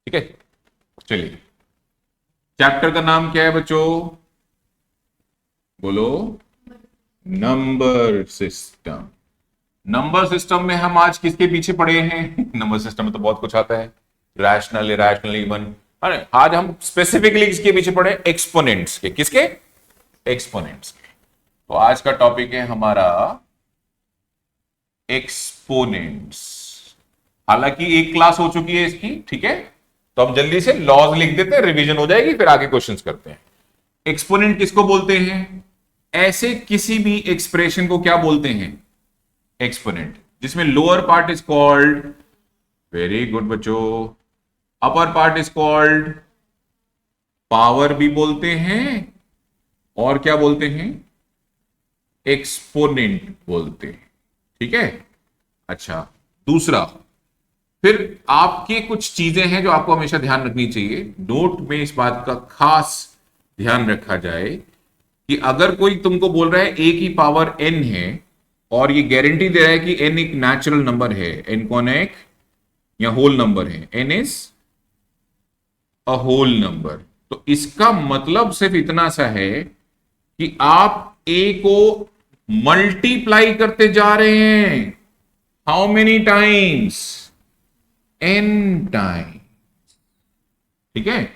ठीक है, चलिए चैप्टर का नाम क्या है बच्चों, बोलो। Number system. नंबर सिस्टम में हम आज किसके पीछे पड़े हैं? नंबर सिस्टम में तो बहुत कुछ आता है, रैशनल, इरैशनल, इवन। अरे आज हम स्पेसिफिकली किसके पीछे पड़े? एक्सपोनेंट्स के। किसके? एक्सपोनेंट्स के। तो आज का टॉपिक है हमारा एक्सपोनेंट्स। हालांकि एक क्लास हो चुकी है इसकी, ठीक है, तो हम जल्दी से लॉज लिख देते हैं, रिवीजन हो जाएगी, फिर आगे क्वेश्चंस करते हैं। एक्सपोनेंट किसको बोलते हैं? ऐसे किसी भी एक्सप्रेशन को क्या बोलते हैं? एक्सपोनेंट। जिसमें lower part is called, very good बच्चों, upper part is called power भी बोलते हैं, और क्या बोलते हैं? एक्सपोनेंट बोलते हैं। ठीक है, अच्छा, दूसरा, फिर आपके कुछ चीजें हैं जो आपको हमेशा ध्यान रखनी चाहिए। नोट में इस बात का खास ध्यान रखा जाए कि अगर कोई तुमको बोल रहा है ए की पावर एन है, और ये गारंटी दे रहा है कि एन एक नेचुरल नंबर है, एन कौन है? या होल नंबर है, n is a whole number, तो इसका मतलब सिर्फ इतना सा है कि आप ए को मल्टीप्लाई करते जा रहे हैं। How many times? N time. ठीक है,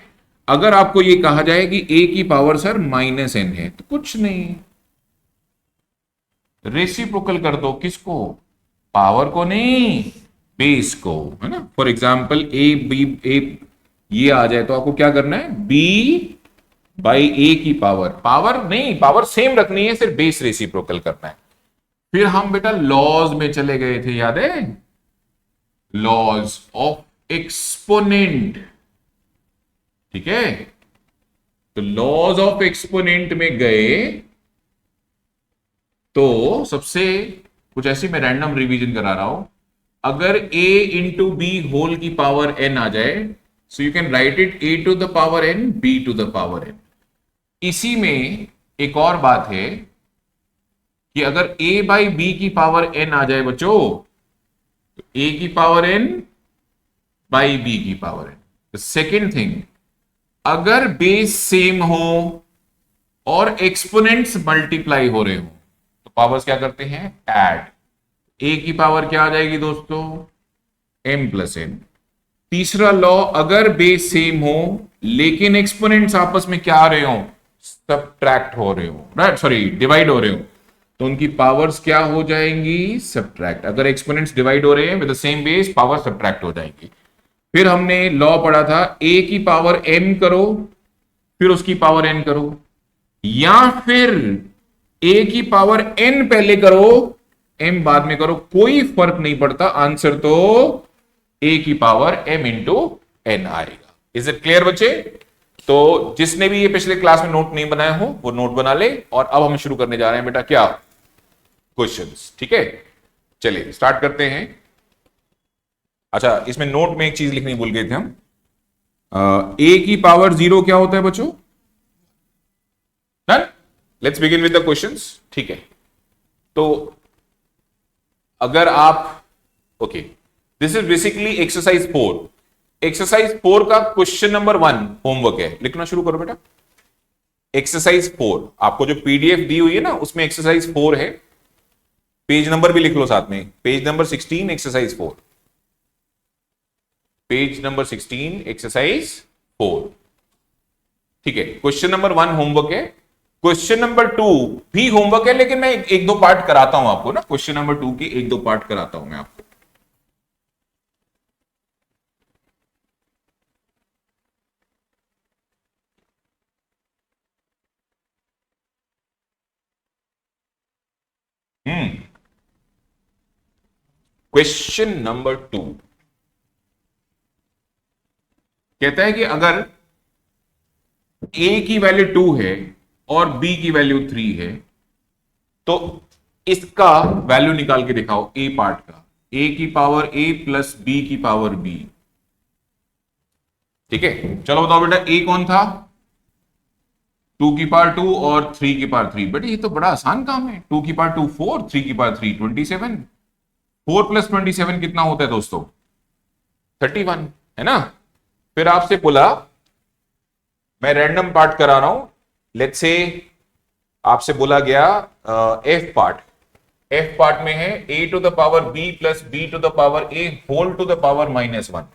अगर आपको यह कहा जाए कि ए की पावर सर माइनस एन है, तो कुछ नहीं, रेसिप्रोकल कर दो। किसको? पावर को नहीं, बेस को, है ना। फॉर एग्जाम्पल ए बी, ए ये आ जाए तो आपको क्या करना है? बी बाई ए की पावर, पावर नहीं, पावर सेम रखनी है, सिर्फ बेस रेसिप्रोकल करना है। फिर हम बेटा लॉज में चले गए थे, याद है? Laws of exponent. ठीक है, तो लॉज ऑफ एक्सपोनेंट में गए तो सबसे कुछ ऐसी, मैं रैंडम रिवीजन करा रहा हूं। अगर a इंटू बी होल की पावर n आ जाए, so you can write it a to the power n, b to the power n। इसी में एक और बात है कि अगर a बाई बी की पावर n आ जाए बच्चों, तो a की पावर n बाई b की पावर n। सेकेंड थिंग, अगर बेस सेम हो और एक्सपोनेंट्स मल्टीप्लाई हो रहे हो, तो पावर्स क्या करते हैं? ऐड। ए की पावर क्या आ जाएगी दोस्तों? m plus n। तीसरा लॉ, अगर बेस सेम हो लेकिन एक्सपोनेंट्स आपस में क्या आ रहे हो? सब्ट्रैक्ट हो रहे हो, राइट, सॉरी डिवाइड हो रहे हो, तो उनकी पावर्स क्या हो जाएंगी? सब्ट्रैक्ट। अगर एक्सपोनेंट्स डिवाइड हो रहे हैं with the same base, power subtract हो जाएंगी। फिर हमने लॉ पढ़ा था, a की पावर m करो, फिर उसकी पावर n करो, या फिर a की पावर n पहले करो, m बाद में करो, कोई फर्क नहीं पड़ता, आंसर तो a की पावर m इंटू n आएगा। इज इट क्लियर बच्चे? तो जिसने भी ये पिछले क्लास में नोट नहीं बनाया हो वो नोट बना ले, और अब हम शुरू करने जा रहे हैं बेटा क्या? क्वेश्चंस। ठीक है, चलिए स्टार्ट करते हैं। अच्छा, इसमें नोट में एक चीज लिखनी भूल गए थे हम। a की पावर 0 क्या होता है बच्चों? Done, let's begin with the questions. ठीक है, तो अगर आप, okay, this is basically exercise 4। Exercise 4 का क्वेश्चन नंबर 1 होमवर्क है, लिखना शुरू करो बेटा। एक्सरसाइज 4 आपको जो पीडीएफ दी हुई है ना, उसमें एक्सरसाइज 4 है। पेज नंबर भी लिख लो साथ में, page number 16 exercise 4, page number 16 exercise 4। ठीक है, क्वेश्चन नंबर 1 होमवर्क है। क्वेश्चन नंबर 2 भी होमवर्क है, लेकिन मैं एक दो पार्ट कराता हूं आपको ना, क्वेश्चन नंबर 2 की एक दो पार्ट कराता हूं मैं आपको। क्वेश्चन नंबर 2 कहता है कि अगर a की वैल्यू 2 है और b की वैल्यू 3 है, तो इसका वैल्यू निकाल के दिखाओ, a पार्ट का, a की पावर a प्लस b की पावर b। ठीक है, चलो बताओ बेटा a कौन था? 2 की पावर 2 और 3 की पावर 3। बेटा ये तो बड़ा आसान काम है। 2 की पावर 2 4, 3 की पावर 3 27। 4 प्लस 27 कितना होता है दोस्तों? 31, है ना। फिर आपसे बोला मैं रैंडम पार्ट करा रहा हूं, लेट्स से आपसे बोला गया एफ पार्ट में है A to the power B plus B to the power A whole to the power -1।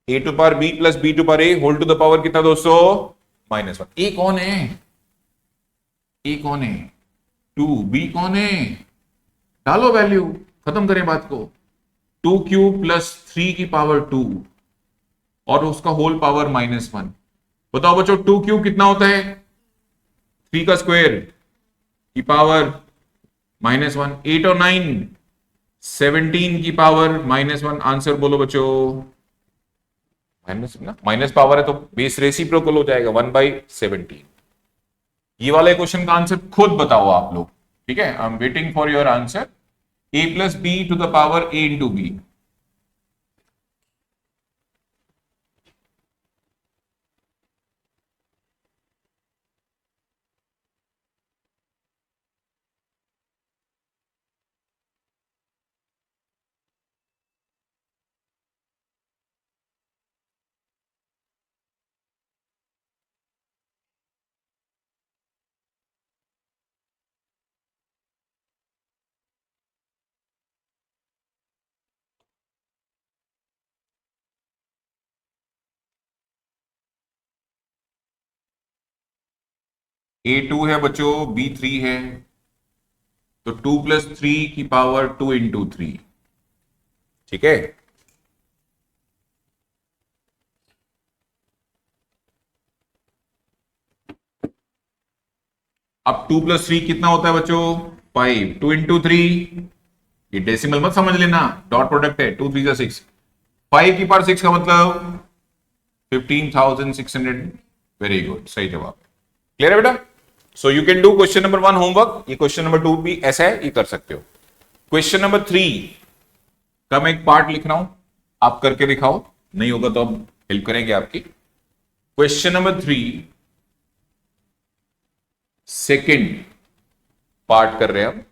A to power B plus B to power A whole to the power कितना दोस्तों? -1। ए कौन है? ए कौन है? 2। बी कौन है? डालो वैल्यू, खत्म करें बात को। 2 क्यूब प्लस 3 की पावर 2 और उसका होल पावर -1। बताओ बच्चों 2 क्यूब कितना होता है? 3 का स्क्वायर की पावर -1। 8 और 9 17 की पावर -1। आंसर बोलो बच्चों। माइनस पावर है तो बेस रेसिप्रोकल हो जाएगा 1/17। ये वाले क्वेश्चन का आंसर खुद बताओ आप लोग, ठीक है? I am waiting for your answer. a plus B to the power a into b. A2 है बच्चों, B3 है, तो 2 प्लस 3 की पावर 2 इंटू 3, ठीक है? अब 2 प्लस 3 कितना होता है बच्चों? 5। 2 इंटू 3, ये डेसिमल मत समझ लेना, डॉट प्रोडक्ट है। 2 3 6, 5 की पावर 6 का मतलब 15,600। वेरी गुड, सही जवाब। क्लियर है बेटा? सो you can do question number 1 homework. ये क्वेश्चन नंबर 2 भी ऐसा है, ये कर सकते हो। क्वेश्चन नंबर 3 का मैं एक पार्ट लिख रहा हूं, आप करके दिखाओ, नहीं होगा तो हम हेल्प करेंगे आपकी। क्वेश्चन नंबर 3 सेकंड पार्ट कर रहे हैं हम,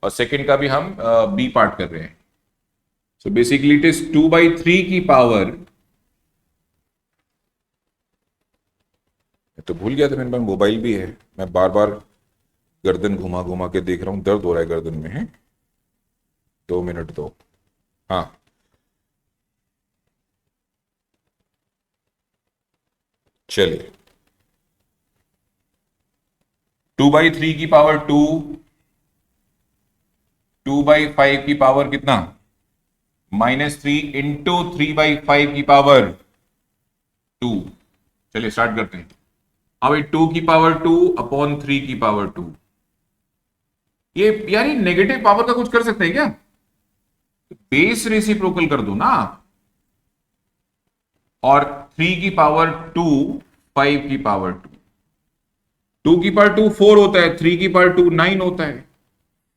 और सेकंड का भी हम बी पार्ट कर रहे हैं। सो बेसिकली इट इज 2/3 की पावर, तो भूल गया था मेरे पास मोबाइल भी है, मैं बार बार गर्दन घुमा घुमा के देख रहा हूं, दर्द हो रहा है गर्दन में। है 2 मिनट दो। हाँ, चलिए 2/3 की पावर 2, 2/5 की पावर कितना? -3 इंटू 3/5 की पावर 2। चलिए स्टार्ट करते हैं। अब 2 की पावर 2 अपॉन 3 की पावर 2। ये यार ये नेगेटिव पावर का कुछ कर सकते हैं क्या? बेस रेसिप्रोकल कर दो ना। और 3 की पावर 2 5 की पावर 2। 2 की पावर 2 4 होता है, 3 की पावर 2 9 होता है,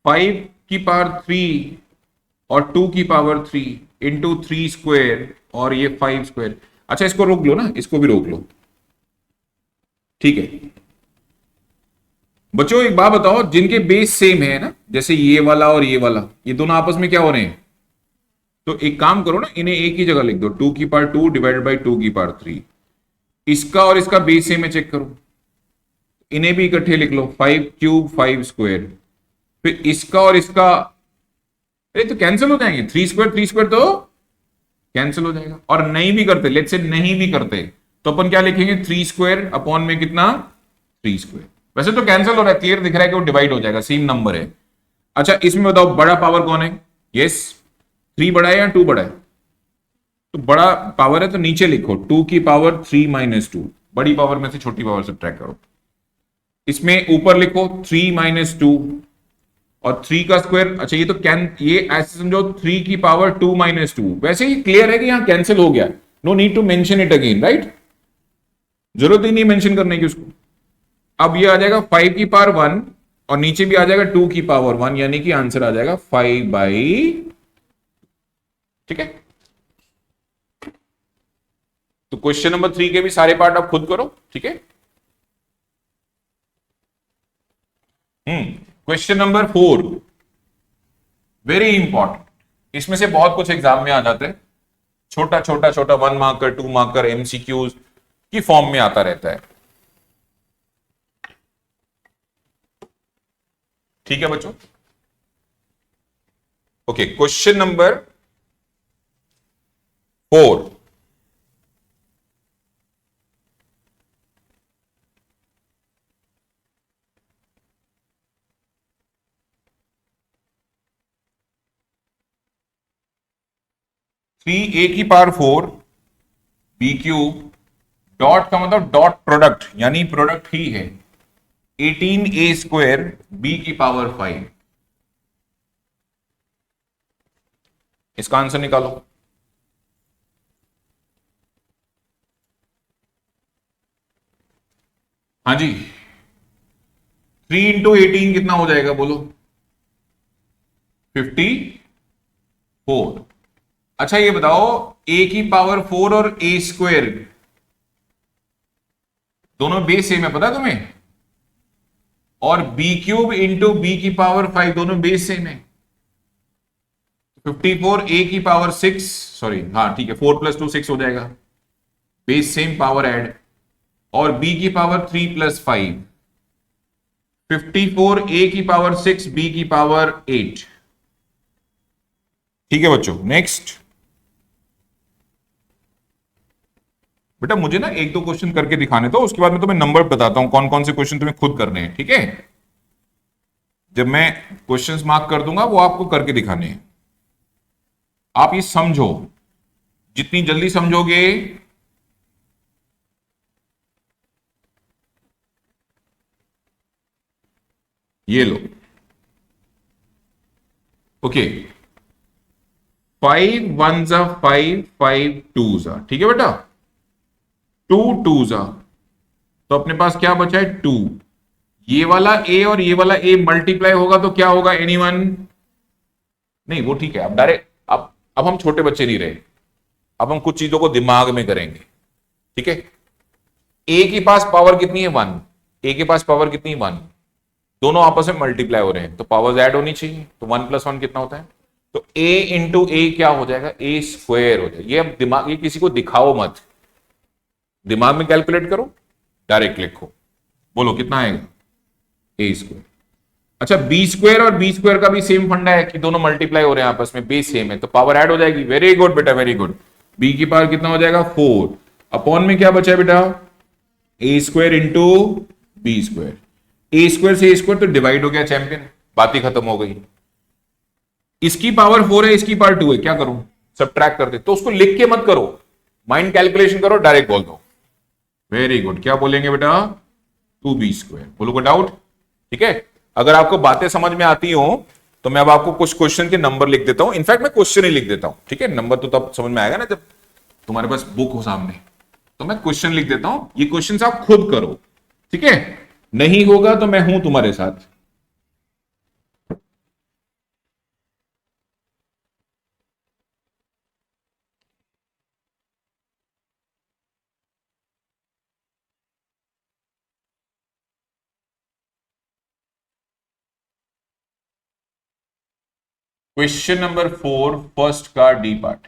5 की पावर 3 और 2 की पावर 3 इंटू 3 स्क्वायर और ये 5 स्क्वायर। अच्छा इसको रोक लो ना, इसको भी रोक लो, ठीक है? बच्चों एक बात बताओ, जिनके बेस सेम है ना, जैसे ये वाला और ये वाला, ये दोनों आपस में क्या हो रहे हैं? तो एक काम करो ना, इन्हें एक ही जगह लिख दो, 2 की पावर 2 डिवाइडेड बाई 2 की पावर 3। इसका और इसका बेस सेम है, चेक करो। इन्हें भी इकट्ठे लिख लो, 5 क्यूब 5 स्क्वायर। फिर इसका और इसका, अरे तो कैंसिल हो जाएंगे, 3 स्क्वायर तो कैंसिल हो जाएगा। और नहीं भी करते, लेट्स से नहीं भी करते, तो अपन क्या लिखेंगे? 3 स्क्वायर अपॉन में कितना? 3 स्क्वायर। वैसे तो कैंसिल हो रहा है, क्लियर दिख रहा है कि वो डिवाइड हो जाएगा, सेम नंबर है। अच्छा इसमें बताओ बड़ा पावर कौन है? यस, 3 बड़ा है या 2 बड़ा है? तो बड़ा पावर है तो नीचे लिखो 2 की पावर 3 माइनस 2। बड़ी पावर में से छोटी पावर सब्ट्रैक्ट करो। इसमें ऊपर लिखो 3 माइनस 2 और 3 का स्क्वायर। अच्छा ये तो ये ऐसे समझो 3 की पावर 2 माइनस 2। वैसे ही क्लियर है कि यहां कैंसिल हो गया, no need to mention it again, right? जरूरत ही नहीं मेंशन करने की उसको। अब ये आ जाएगा 5 की पावर 1 और नीचे भी आ जाएगा 2 की पावर 1, यानी कि आंसर आ जाएगा 5/, ठीक है? तो क्वेश्चन नंबर 3 के भी सारे पार्ट आप खुद करो, ठीक है? क्वेश्चन नंबर 4 वेरी इंपॉर्टेंट, इसमें से बहुत कुछ एग्जाम में आ जाते हैं। छोटा छोटा छोटा 1 मार्कर 2 मार्कर एमसीक्यूज की फॉर्म में आता रहता है। ठीक है बच्चों। Okay, question number 4। थ्री ए की पावर 4 बी क्यूब डॉट का मतलब डॉट प्रोडक्ट यानी प्रोडक्ट ही है 18a² बी की पावर 5। इसका आंसर निकालो। हाँ जी, 3 × 18 कितना हो जाएगा बोलो? 54। अच्छा ये बताओ, a की पावर 4 और a² दोनों बेस सेम है, पता है तुम्हें? और b³ इंटू बी की पावर 5 दोनों बेस सेम है। 54 a की पावर 6, सॉरी हाँ ठीक है, 4 + 2 6 हो जाएगा, बेस सेम पावर ऐड। और b की पावर 3 + 5, 54 a की पावर 6 b की पावर 8। ठीक है बच्चों, नेक्स्ट। बेटा मुझे ना 1-2 क्वेश्चन करके दिखाने दो, उसके बाद मैं तुम्हें नंबर बताता हूं कौन कौन से क्वेश्चन तुम्हें खुद करने हैं। ठीक है, जब मैं क्वेश्चंस मार्क कर दूंगा वो आपको करके दिखाने हैं। आप ये समझो, जितनी जल्दी समझोगे ये लो। Okay, 5 1s 5, 5 2s। ठीक है बेटा, 2 2s, तो अपने पास क्या बचा है 2। ये वाला a और ये वाला a मल्टीप्लाई होगा तो क्या होगा? एनीवन? नहीं वो ठीक है, अब डायरेक्ट अब हम छोटे बच्चे नहीं रहे, अब हम कुछ चीजों को दिमाग में करेंगे। ठीक है, a की पास पावर कितनी है? 1। a के पास पावर कितनी है? 1। दोनों आपस में मल्टीप्लाई हो रहे हैं तो पावर्स ऐड होनी चाहिए, तो 1 + 1 कितना होता है? तो a इंटू ए क्या हो जाएगा? a² हो जाएगा। ये अब दिमाग, ये किसी को दिखाओ मत, दिमाग में कैलकुलेट करो, डायरेक्ट लिखो, बोलो कितना आएगा? a²। अच्छा, b² और b² का भी सेम फंडा है कि दोनों मल्टीप्लाई हो रहे हैं आपस में, बेस सेम है तो पावर ऐड हो जाएगी। वेरी गुड बेटा, वेरी गुड। b की पावर कितना हो जाएगा? 4। अपॉन में क्या बचा है बेटा? a² into b²। a² से a² तो डिवाइड हो गया चैंपियन, बात ही खत्म हो गई। इसकी पावर 4 है, इसकी पावर 2 है, क्या करूं? सब्ट्रैक्ट कर दे। तो उसको लिख के मत करो, माइंड कैलकुलेशन करो, डायरेक्ट बोल दो। वेरी गुड, क्या बोलेंगे बेटा? 2b²। बोलो कोई डाउट? ठीक है, अगर आपको बातें समझ में आती हो तो मैं अब आपको कुछ क्वेश्चन के नंबर लिख देता हूं। इनफैक्ट मैं क्वेश्चन ही लिख देता हूं, ठीक है? नंबर तो तब समझ में आएगा ना जब तुम्हारे पास बुक हो सामने। तो मैं क्वेश्चन लिख देता हूं, ये क्वेश्चन आप खुद करो। ठीक है, नहीं होगा तो मैं हूं तुम्हारे साथ। क्वेश्चन नंबर 4 फर्स्ट का डी पार्ट।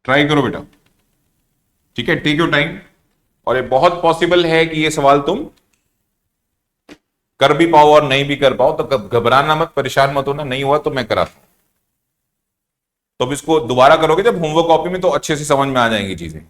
ट्राई करो बेटा, ठीक है, टेक योर टाइम। और ये बहुत पॉसिबल है कि ये सवाल तुम कर भी पाओ और नहीं भी कर पाओ, तो घबराना मत, परेशान मत होना। नहीं हुआ तो मैं कराता हूं, तो अब इसको दोबारा करोगे जब होमवर्क कॉपी में तो अच्छे से समझ में आ जाएंगी चीजें।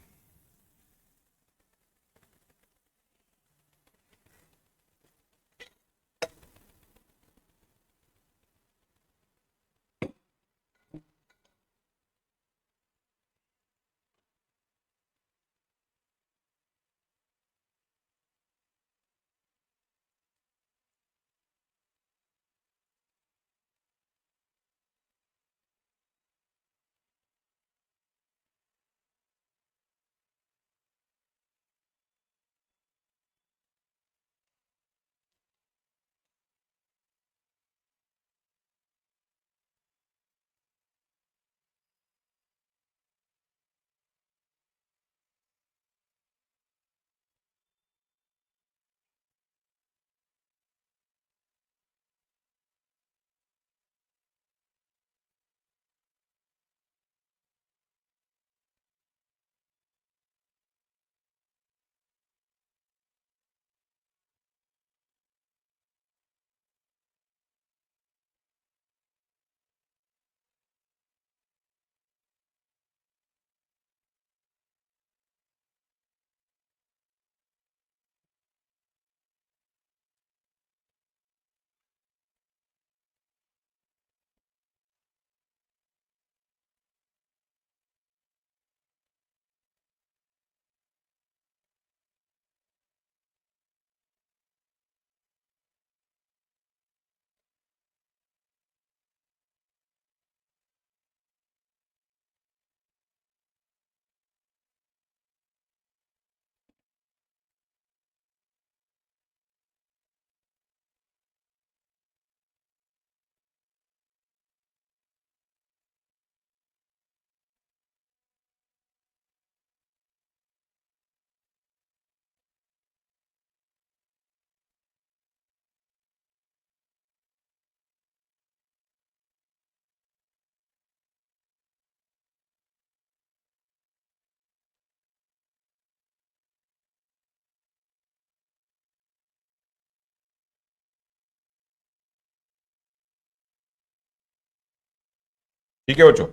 ठीक है बच्चों।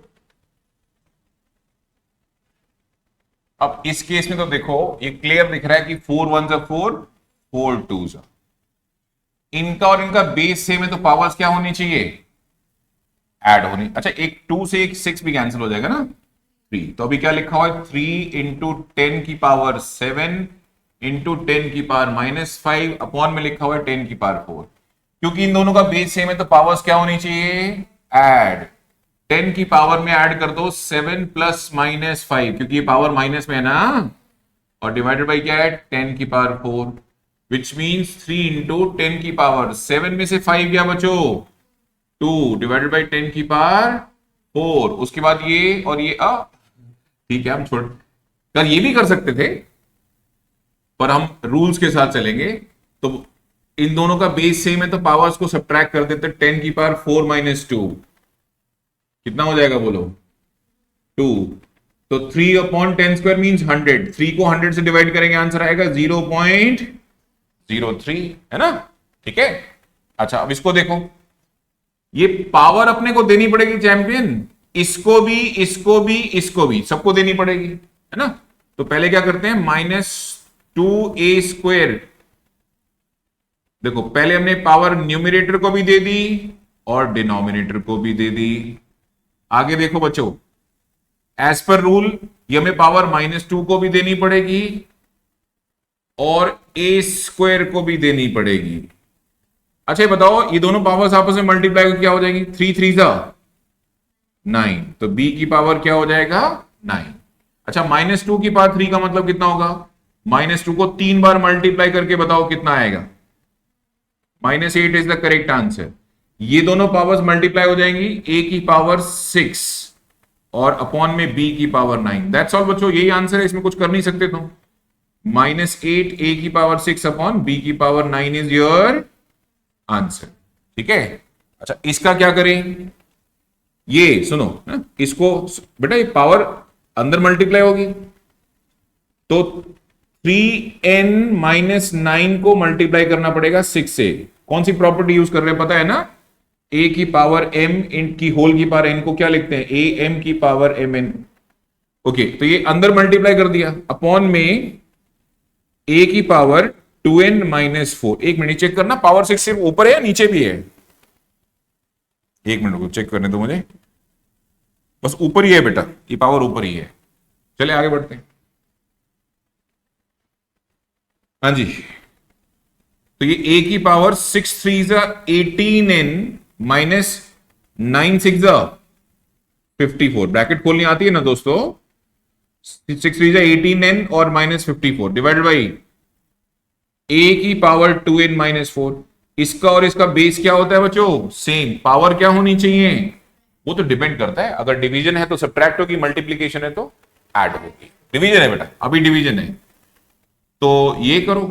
अब इस केस में तो देखो ये क्लियर दिख रहा है कि 4 1 जा 4, 4 2 जा, इनका और इनका बेस सेम है तो पावर्स क्या होनी चाहिए, ऐड होनी। अच्छा एक 2 से एक 6 भी कैंसिल हो जाएगा ना, 3। तो अभी क्या लिखा हुआ है, 3 इंटू 10 की पावर 7 इंटू 10 की पावर -5 अपॉन में लिखा हुआ है 10 की पावर 4। क्योंकि इन दोनों का बेस सेम है तो पावर्स क्या होनी चाहिए, ऐड। 10 की पावर में ऐड कर दो 7 प्लस -5, क्योंकि ये पावर माइनस में है ना, और डिवाइडेड बाई क्या है 10 की पावर 4, विच मीन्स 3 इंटू 10 की पावर 7 में से 5 गया बचो 2 डिवाइडेड बाई 10 की पावर 4। उसके बाद ये और ये ठीक है, हम छोड़ कर ये भी कर सकते थे, पर हम रूल्स के साथ चलेंगे। तो इन दोनों का बेस सेम है तो पावर्स को सब्ट्रैक्ट कर देते, 10 की पावर 4 -2 कितना हो जाएगा बोलो, 2। तो 3 अपॉन 10 स्क्वायर मीन्स 100, 3 को 100 से डिवाइड करेंगे आंसर आएगा 0.03, है ना, ठीक है। अच्छा अब इसको देखो, ये पावर अपने को देनी पड़ेगी चैंपियन, इसको भी इसको भी इसको भी सबको देनी पड़ेगी, है ना। तो पहले क्या करते हैं, -2a²। देखो पहले हमने पावर न्यूमरेटर को भी दे दी और डिनोमिनेटर को भी दे दी। आगे देखो बच्चों, एज पर रूल ये हमें पावर -2 को भी देनी पड़ेगी और a² को भी देनी पड़ेगी। अच्छा ये बताओ, ये दोनों पावर्स आपस में मल्टीप्लाई क्या हो जाएगी, 3 3 जा 9, तो b की पावर क्या हो जाएगा 9। अच्छा -2 की पावर 3 का मतलब कितना होगा, -2 को 3 बार मल्टीप्लाई करके बताओ कितना आएगा, -8 इज द करेक्ट आंसर। ये दोनों पावर्स मल्टीप्लाई हो जाएंगी, a की पावर 6 और अपॉन में b की पावर 9। दैट्स ऑल बच्चों, यही आंसर है, इसमें कुछ कर नहीं सकते तुम। -8 a की पावर 6 अपॉन b की पावर 9 इज योर आंसर, ठीक है। अच्छा इसका क्या करें, ये सुनो ना, इसको बेटा ये पावर अंदर मल्टीप्लाई होगी तो 3n-9 को मल्टीप्लाई करना पड़ेगा 6 से। कौन सी प्रॉपर्टी यूज कर रहे हैं पता है ना, a की पावर m इन की होल की पावर n को क्या लिखते हैं, a m की पावर m n। ओके तो ये अंदर मल्टीप्लाई कर दिया अपॉन में a की पावर 2n-4। एक मिनट चेक करना, पावर 6 सिर्फ ऊपर है या नीचे भी है, एक मिनट को चेक करने दो मुझे, बस ऊपर ही है बेटा, ये पावर ऊपर ही है। चले आगे बढ़ते हैं। हाँ जी, तो ये a की पावर 6 3 18n -9 6 54, ब्रैकेट खोलनी आती है ना दोस्तों, 6 3 18n और -54 डिवाइडेड बाई a की पावर 2n-4। इसका और इसका बेस क्या होता है बच्चों, सेम। पावर क्या होनी चाहिए, वो तो डिपेंड करता है, अगर डिवीजन है तो सब्ट्रैक्ट होगी, मल्टीप्लीकेशन है तो ऐड होगी। डिवीजन है बेटा, अभी डिवीजन है तो ये करो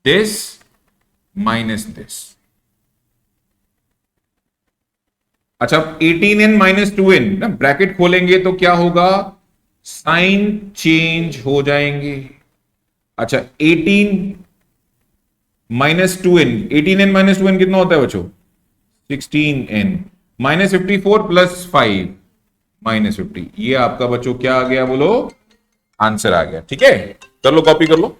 दिस माइनस दिस। अच्छा 18n -2n ना, ब्रैकेट खोलेंगे तो क्या होगा, साइन चेंज हो जाएंगे। अच्छा 18 -2n, 18n -2n कितना होता है बच्चों, 16n -54 प्लस 5 -50। ये आपका बच्चों क्या आ गया बोलो, आंसर आ गया, ठीक है। कर लो, कॉपी कर लो।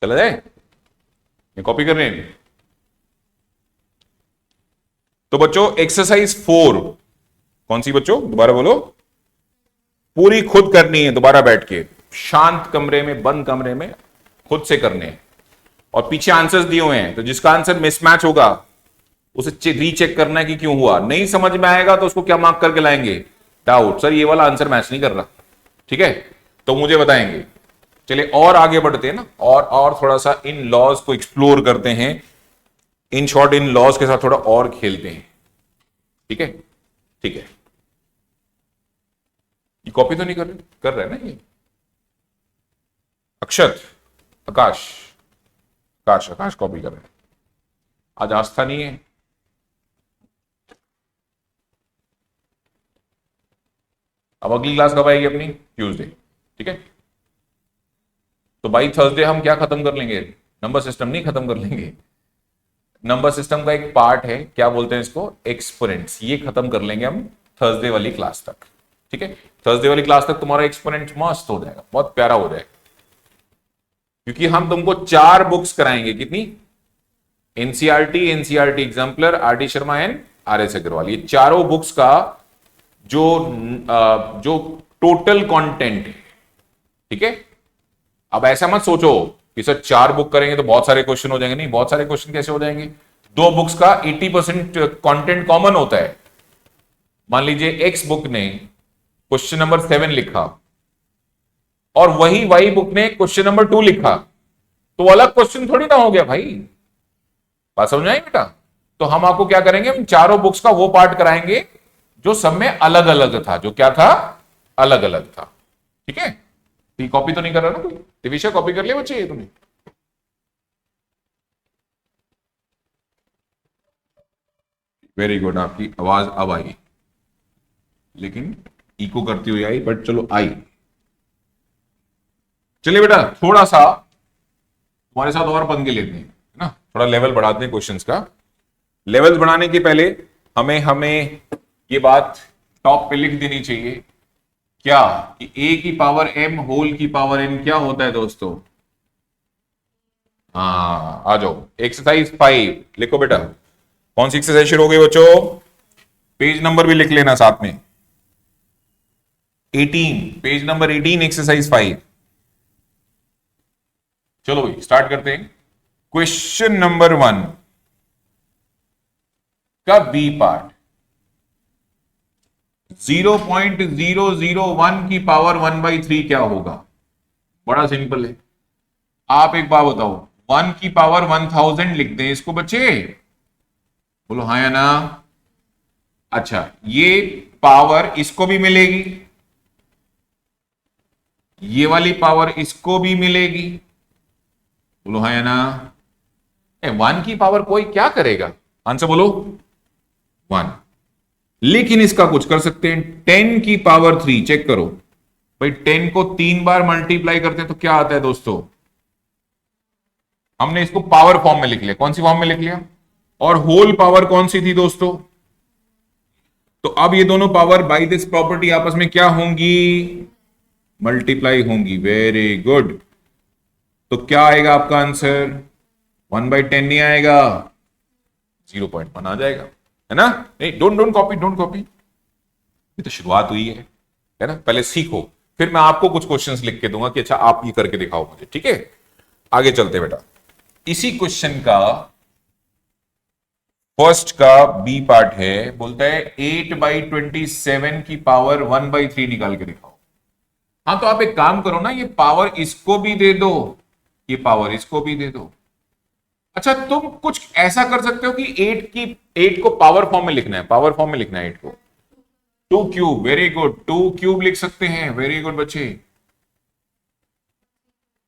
चला जाए, ये कॉपी कर रहे हैं। तो बच्चों एक्सरसाइज 4 कौन सी बच्चों, दोबारा बोलो, पूरी खुद करनी है, दोबारा बैठ के शांत कमरे में, बंद कमरे में खुद से करने हैं। और पीछे आंसर्स दिए हुए हैं, तो जिसका आंसर मिसमैच होगा उसे रीचेक करना है कि क्यों हुआ। नहीं समझ में आएगा तो उसको क्या मार्क करके लाएंगे, डाउट, सर ये वाला आंसर मैच नहीं कर रहा, ठीक है, तो मुझे बताएंगे। चलिए और आगे बढ़ते हैं ना, और थोड़ा सा इन लॉज को एक्सप्लोर करते हैं, इन शॉर्ट इन लॉज के साथ थोड़ा और खेलते हैं, ठीक है, ठीक है। ये कॉपी तो नहीं कर रहे हैं ना ये, अक्षत, आकाश, आकाश आकाश कॉपी कर रहे हैं। आज आस्था नहीं है। अब अगली क्लास कब आएगी अपनी? ट्यूसडे, ठीक है। तो भाई थर्सडे हम क्या खत्म कर लेंगे? नंबर सिस्टम नहीं खत्म कर लेंगे। नंबर सिस्टम का एक पार्ट है, क्या बोलते हैं इसको, एक्सपोनेंट्स, ये खत्म कर लेंगे हम थर्सडे वाली क्लास तक, ठीक है। थर्सडे वाली क्लास तक तुम्हारा एक्सपोनेंट मस्त हो जाएगा, बहुत प्यारा हो जाएगा, क्योंकि हम तुमको 4 बुक्स कराएंगे। कितनी? NCERT, NCERT exemplar, R D Sharma and R S Agrawal, ये चारों बुक्स का जो जो टोटल कंटेंट है, ठीक है। अब ऐसा मत सोचो कि सर 4 बुक करेंगे तो बहुत सारे क्वेश्चन हो जाएंगे। नहीं, बहुत सारे क्वेश्चन कैसे हो जाएंगे? 2 बुक्स का 80% कंटेंट कॉमन होता है। मान लीजिए एक्स बुक ने क्वेश्चन नंबर 7 लिखा और वही वाई बुक ने क्वेश्चन नंबर 2 लिखा, तो अलग क्वेश्चन थोड़ी ना हो गया भाई। बात समझ आई बेटा? तो हम आपको क्या करेंगे, हम चारों बुक्स का वो पार्ट कराएंगे जो सब में अलग अलग था, जो क्या था, अलग अलग था, ठीक है। तो कॉपी तो नहीं कर रहा ना कोई? दिविशा कॉपी कर लिया बच्चे ये तुमने? वेरी गुड, आपकी आवाज अब आई, लेकिन इको करती हुई आई, बट चलो आई। चलिए बेटा, थोड़ा सा तुम्हारे साथ और पंगे लेते हैं, है ना, थोड़ा लेवल बढ़ाते हैं क्वेश्चंस का। लेवल बढ़ाने के पहले हमें हमें ये बात टॉप पे लिख देनी चाहिए, क्या कि a की पावर m होल की पावर n क्या होता है दोस्तों? हाँ, आ जाओ, एक्सरसाइज 5 लिखो बेटा। कौन सी एक्सरसाइज शुरू हो गई बच्चों? पेज नंबर भी लिख लेना साथ में, 18, पेज नंबर 18, एक्सरसाइज 5। चलो भाई स्टार्ट करते हैं। क्वेश्चन नंबर 1 का बी पार्ट, 0.001 की पावर 1/3 क्या होगा? बड़ा सिंपल है। आप एक बात बताओ, 1 की पावर 1000 लिखते हैं इसको बच्चे, बोलो हाँ या ना? अच्छा, ये पावर इसको भी मिलेगी, ये वाली पावर इसको भी मिलेगी, बोलो हाँ या ना? 1 की पावर कोई क्या करेगा? आंसर बोलो, 1। लेकिन इसका कुछ कर सकते हैं, 10 की पावर 3, चेक करो भाई, 10 को 3 बार मल्टीप्लाई करते हैं तो क्या आता है दोस्तों? हमने इसको पावर फॉर्म में लिख लिया। कौन सी फॉर्म में लिख लिया? और होल पावर कौन सी थी दोस्तों? तो अब ये दोनों पावर बाय दिस प्रॉपर्टी आपस में क्या होंगी? मल्टीप्लाई होंगी। Very good. तो क्या आएगा आपका आंसर? 1/10 नहीं आएगा, 0.1 आ जाएगा, है ना? नहीं, डोंट कॉपी, डोंट कॉपी, ये तो शुरुआत हुई है ना? पहले सीखो, फिर मैं आपको कुछ क्वेश्चंस लिख के दूंगा कि अच्छा आप ये करके दिखाओ मुझे, ठीक है? आगे चलते बेटा। इसी क्वेश्चन का फर्स्ट का बी पार्ट है, बोलता है 8/27 की पावर 1/3 निकाल के दिखाओ। हाँ, तो आप एक काम करो ना, ये पावर इसको भी दे दो, ये पावर इसको भी दे दो। अच्छा, तुम कुछ ऐसा कर सकते हो कि 8 को पावर फॉर्म में लिखना है, पावर फॉर्म में लिखना है 8 को। 2 क्यूब, वेरी गुड, 2 क्यूब लिख सकते हैं, वेरी गुड बच्चे।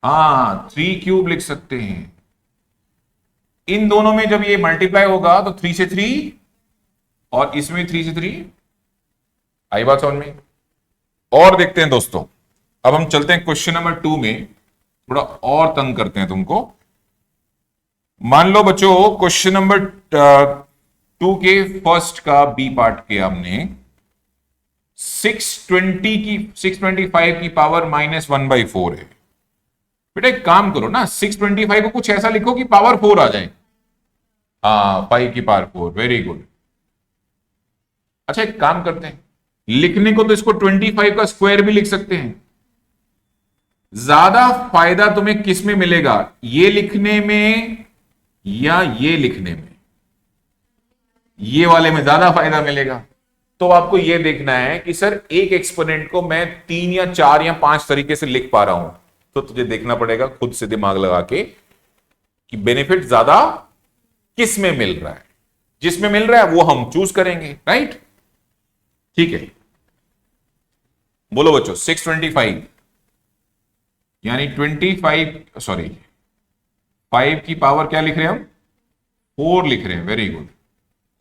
हाँ, 3 क्यूब लिख सकते हैं। इन दोनों में जब ये मल्टीप्लाई होगा तो 3 से 3 और इसमें 3 से 3, आई बात समझ में? और देखते हैं दोस्तों, अब हम चलते हैं क्वेश्चन नंबर 2 में, थोड़ा और तंग करते हैं तुमको। मान लो बच्चों, क्वेश्चन नंबर 2 के फर्स्ट का बी पार्ट किया हमने, 625 की पावर -1/4 है। बेटा एक काम करो ना, 625 को कुछ ऐसा लिखो कि पावर 4 आ जाए। हाँ, 5 की पावर 4, वेरी गुड। अच्छा एक काम करते हैं, लिखने को तो इसको 25 का स्क्वायर भी लिख सकते हैं। ज्यादा फायदा तुम्हें किस में मिलेगा, ये लिखने में या ये लिखने में? ये वाले में ज्यादा फायदा मिलेगा। तो आपको यह देखना है कि सर एक एक्सपोनेंट को मैं 3 या 4 या 5 तरीके से लिख पा रहा हूं, तो तुझे देखना पड़ेगा खुद से दिमाग लगा के कि बेनिफिट ज्यादा किस में मिल रहा है। जिसमें मिल रहा है वो हम चूज करेंगे, राइट? ठीक है, बोलो बच्चों, 625 यानी 25, सॉरी 5 की पावर क्या लिख रहे हैं हम, 4 लिख रहे हैं, वेरी गुड।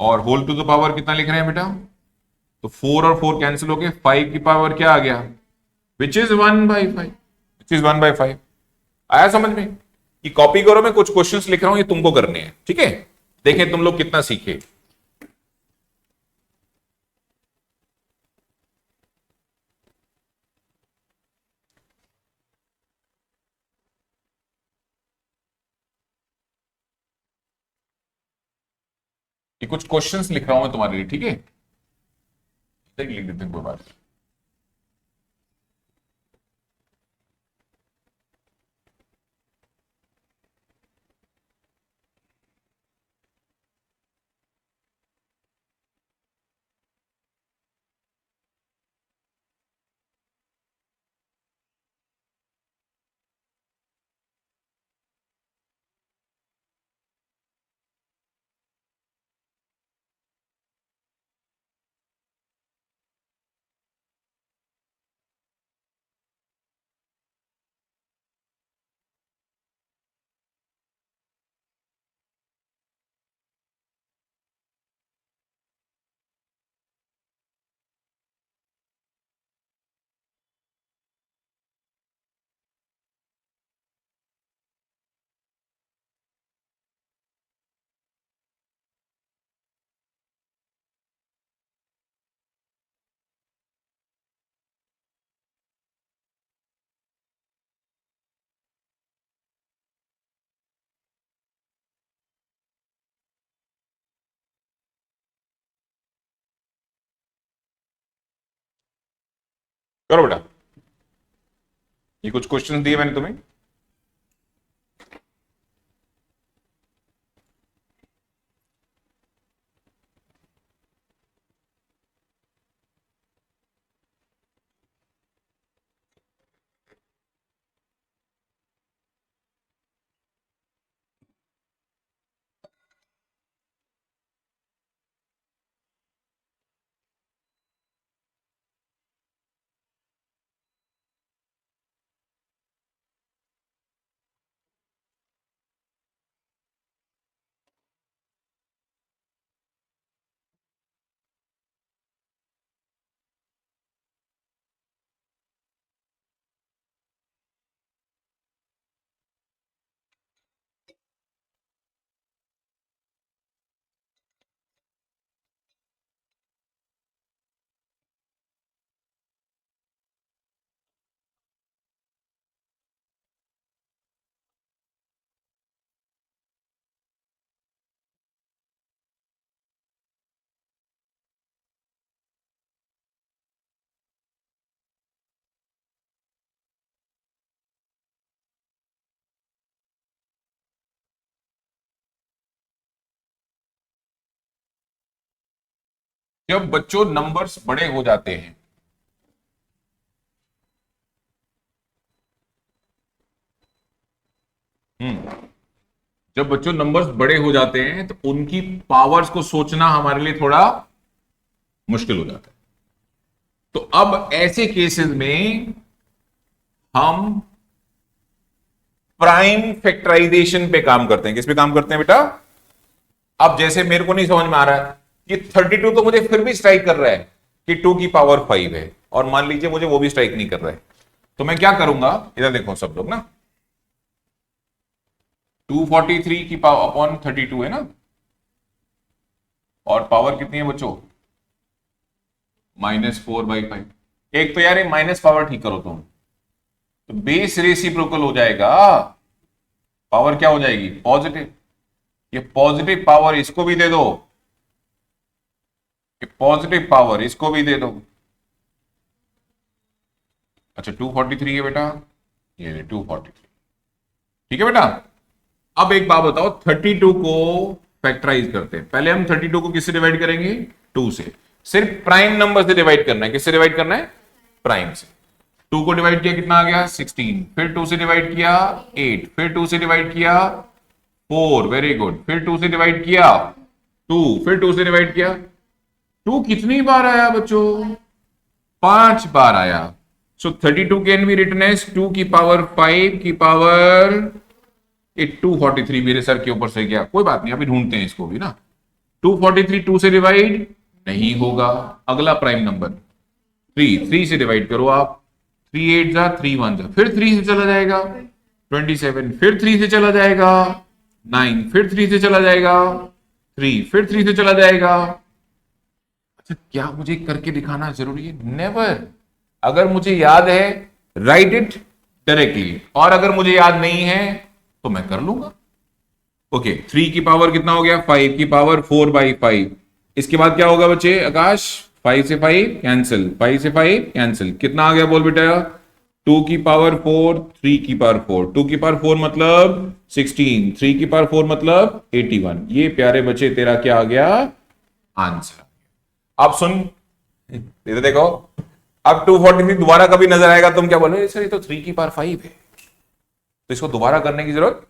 और होल टू द पावर कितना लिख रहे हैं बेटा, तो 4 और 4 कैंसिल हो गए, 5 की पावर क्या आ गया, विच इज 1/5, विच इज 1/5। आया समझ में? कि कॉपी करो, मैं कुछ क्वेश्चंस लिख रहा हूं, ये तुमको करने हैं, ठीक है? देखें तुम लोग कितना सीखे। ये कुछ क्वेश्चंस लिख रहा हूं मैं तुम्हारे लिए, ठीक है? लिख देते हैं, कोई बात नहीं। करो बेटा, ये कुछ क्वेश्चंस दिए मैंने तुम्हें। जब बच्चों नंबर्स बड़े हो जाते हैं, जब बच्चों नंबर्स बड़े हो जाते हैं तो उनकी पावर्स को सोचना हमारे लिए थोड़ा मुश्किल हो जाता है। तो अब ऐसे केसेस में हम प्राइम फैक्टराइजेशन पे काम करते हैं। किस पे काम करते हैं बेटा? अब जैसे मेरे को नहीं समझ में आ रहा है कि 32 तो मुझे फिर भी स्ट्राइक कर रहा है कि 2 की पावर 5 है, और मान लीजिए मुझे वो भी स्ट्राइक नहीं कर रहा है, तो मैं क्या करूंगा, इधर देखो सब लोग ना, 243 की पावर अपॉन 32 है ना, और पावर कितनी है बच्चों, -4/5। एक तो यार ये माइनस पावर ठीक करो तुम, तो बेस रेसिप्रोकल हो जाएगा, पावर क्या हो जाएगी, पॉजिटिव। ये पॉजिटिव पावर इसको भी दे दो, ये पॉजिटिव पावर इसको भी दे दो। अच्छा 243 है बेटा, ये 243, ठीक है बेटा। अब एक बात बताओ, 32 को फैक्टराइज करते हैं। पहले हम 32 को किससे डिवाइड करेंगे, 2 से। सिर्फ प्राइम नंबर से डिवाइड करना है। किससे डिवाइड करना है, प्राइम से। 2 को डिवाइड किया कितना आ गया, 16। फिर 2 से डिवाइड किया 8, फिर 2 से डिवाइड किया 4, वेरी गुड। फिर 2 से डिवाइड किया 2, फिर 2 से डिवाइड किया 2। कितनी बार आया बच्चों, 5 बार आया। सो 32 कैन बी रिटन एज 2 की पावर 5 की पावर 243 मेरे सर के ऊपर से गया, कोई बात नहीं, अभी ढूंढते हैं इसको भी ना। 243 2 से डिवाइड नहीं होगा। अगला प्राइम नंबर 3 से डिवाइड करो आप। 3 8 जा 3 1 जा, फिर 3 से चला जाएगा 27, फिर 3 से चला जाएगा 9, फिर 3 से चला जाएगा 3, फिर 3 से चला जाएगा। अच्छा, क्या मुझे करके दिखाना जरूरी है? नेवर। अगर मुझे याद है राइट इट डायरेक्टली, और अगर मुझे याद नहीं है तो मैं कर लूंगा। ओके, 3 की पावर कितना हो गया? 5 की पावर 4/5। इसके बाद क्या होगा बच्चे? आकाश, 5 से 5 कैंसिल, 5 से 5 कैंसिल, कितना आ गया बोल बेटा? 2 की पावर 4, 3 की पावर 4, 2 की पावर 4 मतलब 16, 3 की पावर 4 मतलब 81। ये प्यारे बच्चे तेरा क्या आ गया? आंसर। अब सुन, इधर देखो, अब 243 दोबारा कभी नजर आएगा तुम क्या बोलोगे? सर ये तो 3 की पावर 5 है, तो इसको दोबारा करने की जरूरत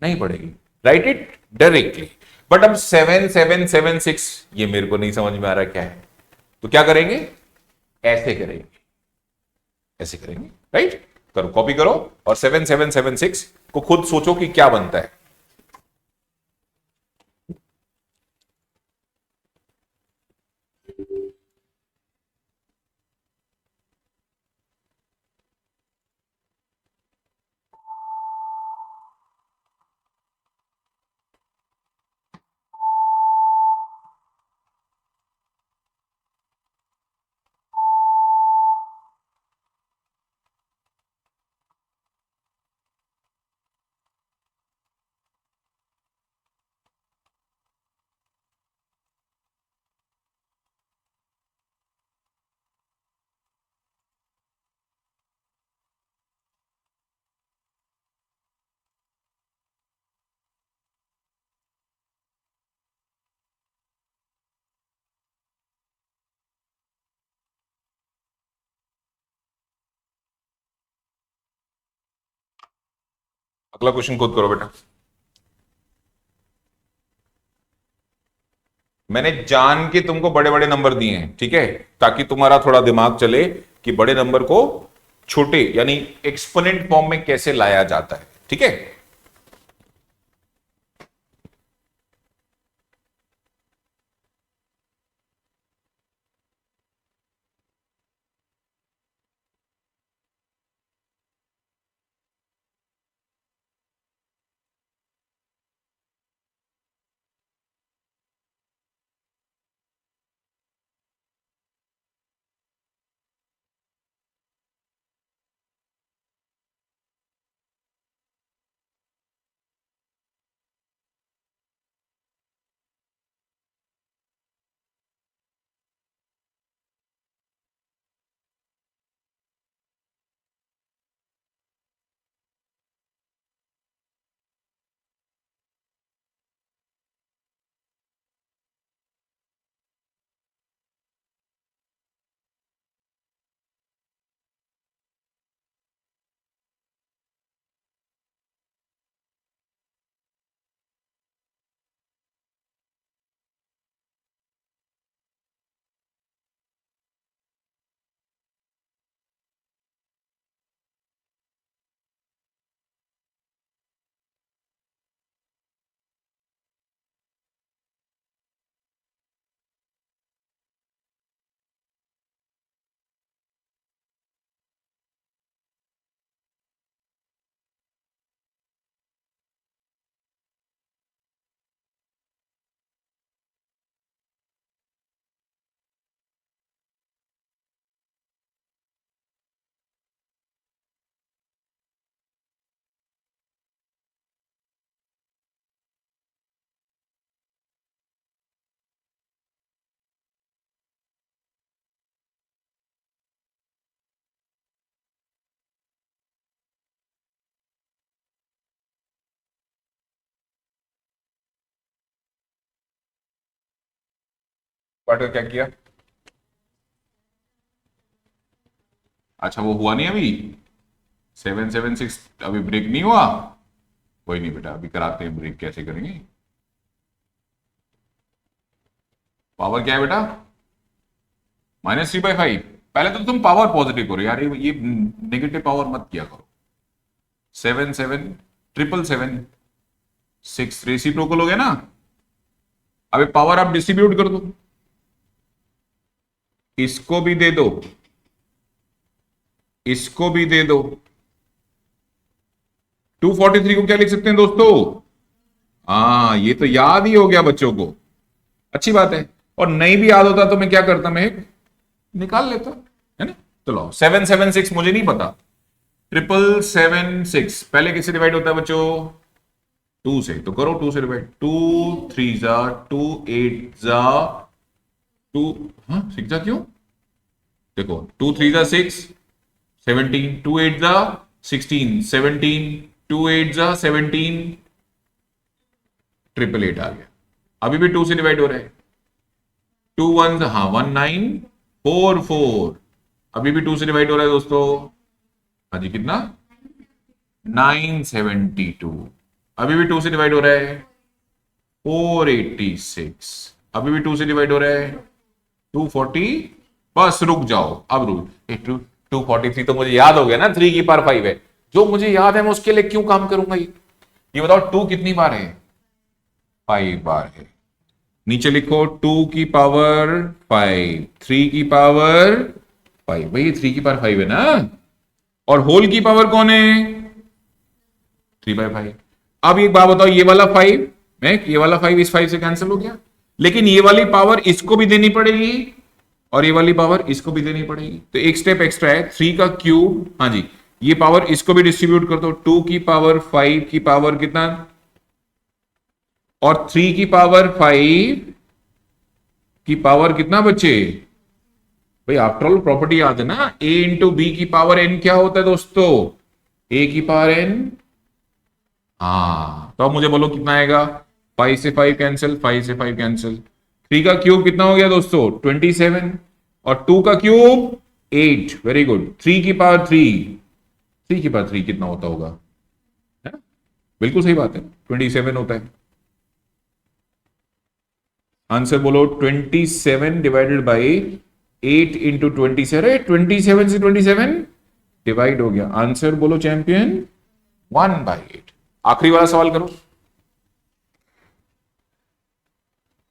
नहीं पड़ेगी। Right it directly. बट अब 7 7 7 6 ये मेरे को नहीं समझ में आ रहा क्या है, तो क्या करेंगे? ऐसे करेंगे, ऐसे करेंगे। राइट, करो, कॉपी करो, और 7 7 7 6 को खुद सोचो कि क्या बनता है। अगला क्वेश्चन खुद करो बेटा। मैंने जान के तुमको बड़े बड़े नंबर दिए हैं, ठीक है, ताकि तुम्हारा थोड़ा दिमाग चले कि बड़े नंबर को छोटे यानी एक्सपोनेंट फॉर्म में कैसे लाया जाता है। ठीक है, पढ़ कर क्या किया? अच्छा, वो हुआ नहीं अभी? 7 7 6 अभी ब्रेक नहीं हुआ? कोई नहीं बेटा, अभी कराते हैं ब्रेक, कैसे करेंगे। पावर क्या है बेटा? -3/5। पहले तो तुम पावर पॉजिटिव करो यार, ये नेगेटिव पावर मत किया करो। 7 7 7 7 6 रेसिप्रोकल हो गया ना। अभी पावर आप डिस्ट्रीब्यूट कर दो, इसको भी दे दो, इसको भी दे दो। 243 को क्या लिख सकते हैं दोस्तों? हाँ, ये तो याद ही हो गया बच्चों को, अच्छी बात है। और नहीं भी याद होता तो मैं क्या करता, मैं निकाल लेता, है ना। चलो 776 मुझे नहीं पता, 776 पहले किससे डिवाइड होता है बच्चों? 2 से, तो करो 2 से डिवाइड। 2 3 जा 2 8 जा 2, हाँ 6 जा क्यों? देखो 2 3 जा 6 17, 2 8 जा 16 17, 2 8 जा 17, 888 आ गया। अभी भी 2 से डिवाइड हो रहा है। 2 1, हाँ 1944, अभी भी 2 से डिवाइड हो रहा है दोस्तों। हाँ जी, कितना? 972, अभी भी 2 से डिवाइड हो रहा है। 486, अभी भी 2 से डिवाइड हो रहा है। 240, बस रुक जाओ, अब रुक। 243 तो मुझे याद हो गया ना, 3 की पावर 5 है। जो मुझे याद है मैं उसके लिए क्यों काम करूंगा? ये बताओ 2 कितनी बार है? 5 बार है। नीचे लिखो 2 की पावर 5, 3 की पावर 5, भाई 3 की पावर 5 है ना। और होल की पावर कौन है? 3/5। अब एक बात बताओ, ये वाला 5, मैं ये वाला 5 इस 5 से कैंसिल हो गया, लेकिन ये वाली पावर इसको भी देनी पड़ेगी और ये वाली पावर इसको भी देनी पड़ेगी, तो एक स्टेप एक्स्ट्रा है। 3 का क्यूब, हाँ जी, ये पावर इसको भी डिस्ट्रीब्यूट कर दो। 2 की पावर 5 की पावर कितना, और 3 की पावर 5 की पावर कितना बच्चे? भाई आफ्टर ऑल प्रॉपर्टी याद है ना, ए इंटू बी की पावर एन क्या होता है दोस्तों? ए की पावर एन। हाँ, तो अब मुझे बोलो कितना आएगा? 5 से 5 कैंसिल, 5 से 5 कैंसिल। 3 का क्यूब कितना हो गया दोस्तों? 27, और 2 का क्यूब 8, वेरी गुड। 3 की पावर 3, 3 की पावर 3 कितना होता होगा? है ना? बिल्कुल सही बात है, 27 होता है। आंसर बोलो। 27 डिवाइडेड बाई 8 इंटू 27, 27 से 27 डिवाइड हो गया। आंसर बोलो चैंपियन, 1/8। आखिरी वाला सवाल करो।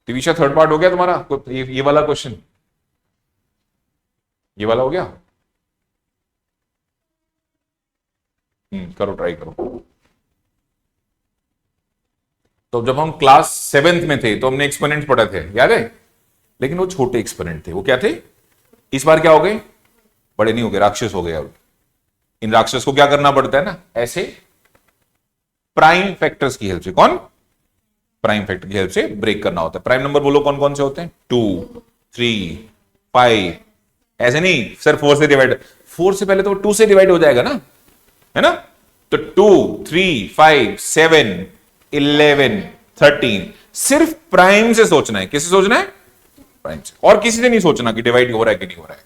दिविशा थर्ड पार्ट हो गया तुम्हारा, ये वाला क्वेश्चन, ये वाला हो गया। करो, ट्राई करो। तो जब हम क्लास 7th में थे तो हमने एक्सपोनेंट पढ़े थे, याद है? लेकिन वो छोटे एक्सपोनेंट थे। वो क्या थे? इस बार क्या हो गए? बड़े नहीं हो गए, राक्षस हो गए। अब इन राक्षस को क्या करना पड़ता है ना, ऐसे प्राइम फैक्टर्स की हेल्प से। कौन? प्राइम फैक्टर की हेल्प से ब्रेक करना होता है। प्राइम नंबर बोलो कौन कौन से होते हैं? 2 3 5। ऐसे नहीं सर 4 से डिवाइड, 4 से पहले तो 2 से डिवाइड हो जाएगा ना, है ना। तो 2 3 5 7 11 13, सिर्फ प्राइम से सोचना है। किससे सोचना है? प्राइम से, और किसी से नहीं सोचना कि डिवाइड हो रहा है कि नहीं हो रहा है।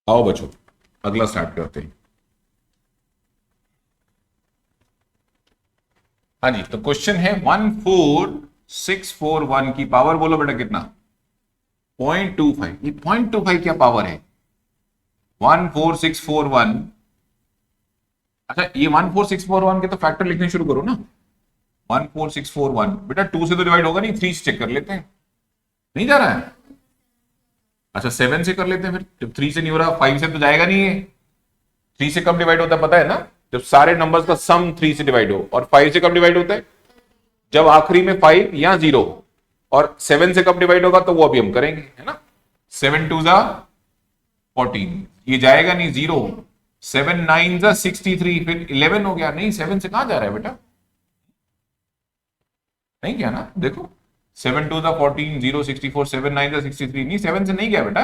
आओ बच्चों अगला स्टार्ट करते हैं। हाँ जी, तो क्वेश्चन है 14641 की पावर बोलो बेटा कितना, 0.25। ये 0.25 क्या पावर है, 14641। अच्छा ये 14641 के तो फैक्टर लिखने शुरू करो ना। 14641 बेटा 2 से तो डिवाइड होगा नहीं, 3 से चेक कर लेते हैं। नहीं जा रहा है, अच्छा 7 से कर लेते हैं फिर। जब 3 से नहीं हो रहा 5 से तो जाएगा नहीं है। 3 से कब डिवाइड होता है पता है ना, जब सारे नंबर्स का सम 3 से डिवाइड हो। और 5 से कब डिवाइड होता है, जब आखिरी में 5 या 0। और 7 से कब डिवाइड होगा तो वो अभी हम करेंगे, है ना। 7 2 जा 14, ये जाएगा नहीं 0। 7 9 जा 63, फिर 11 हो गया। नहीं 7 से कहां जा रहा है बेटा, नहीं क्या ना, देखो 7 2 जा 14, 0 64, 7 9 जा 63, नहीं 7 से नहीं गया बेटा।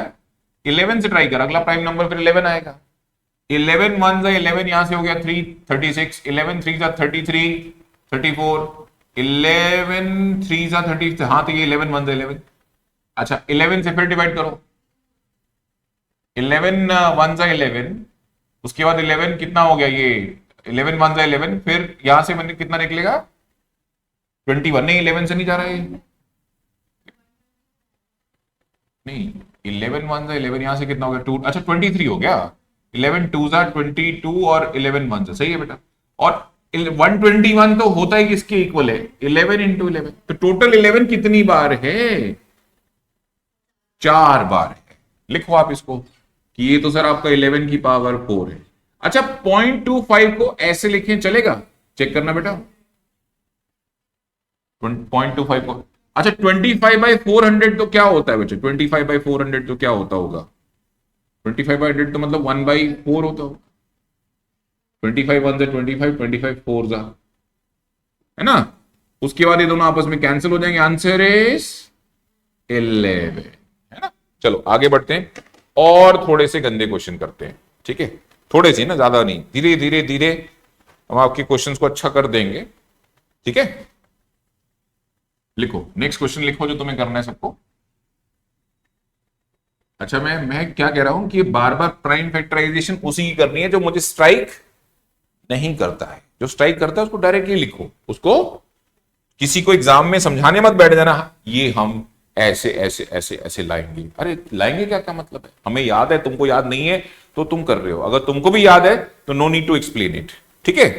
11 से ट्राई कर, अगला प्राइम नंबर फिर 11 आएगा। 11 1 जा 11, यहां से हो गया 3 36, 11 3 जा 33 34, 11 3 जा 30, हाँ तो ये 11 1 जा 11। अच्छा 11 से फिर डिवाइड करो, 11 1 जा 11, उसके बाद 11 कितना हो गया, ये 11 1 जा 11, फिर यहां से मैंने कितना निकलेगा 21। नहीं 11 से नहीं जा रहा है, नहीं 11 1 जा 11, यहां से कितना हो गया 2, अच्छा 23 हो गया। 11 2 जा 22 और 11 1 जा, सही है बेटा। और 121 तो होता है किसके इक्वल है, 11 इंटू 11। तो टोटल 11 कितनी बार है, 4 बार है। लिखो आप इसको कि ये तो सर आपका 11 की पावर 4 है। अच्छा 0.25 को ऐसे लिखें चलेगा, चेक करना बेटा। 0.25 को, अच्छा 25/400 तो क्या होता है बच्चे, 25/400 तो क्या होता होगा, 25/100 तो मतलब 1/4 होता होगा। 25 1 से 25, 25 4 जा, है ना। उसके बाद ये दोनों आपस में कैंसिल हो जाएंगे, आंसर इज 11, है ना। चलो आगे बढ़ते हैं और थोड़े से गंदे क्वेश्चन करते हैं, ठीक है। थोड़े से ना, ज्यादा नहीं, धीरे धीरे धीरे हम आपके क्वेश्चंस को अच्छा कर देंगे, ठीक है। लिखो नेक्स्ट क्वेश्चन, लिखो जो तुम्हें करना है सबको। अच्छा मैं क्या कह रहा हूं कि बार बार प्राइम फैक्टराइजेशन उसी की करनी है जो मुझे स्ट्राइक नहीं करता है। जो स्ट्राइक करता है उसको डायरेक्टली लिखो, उसको किसी को एग्जाम में समझाने मत बैठ जाना, ये हम ऐसे ऐसे ऐसे ऐसे लाएंगे। अरे लाएंगे क्या, क्या मतलब है, हमें याद है, तुमको याद नहीं है तो तुम कर रहे हो। अगर तुमको भी याद है तो no need to explain it, ठीक है।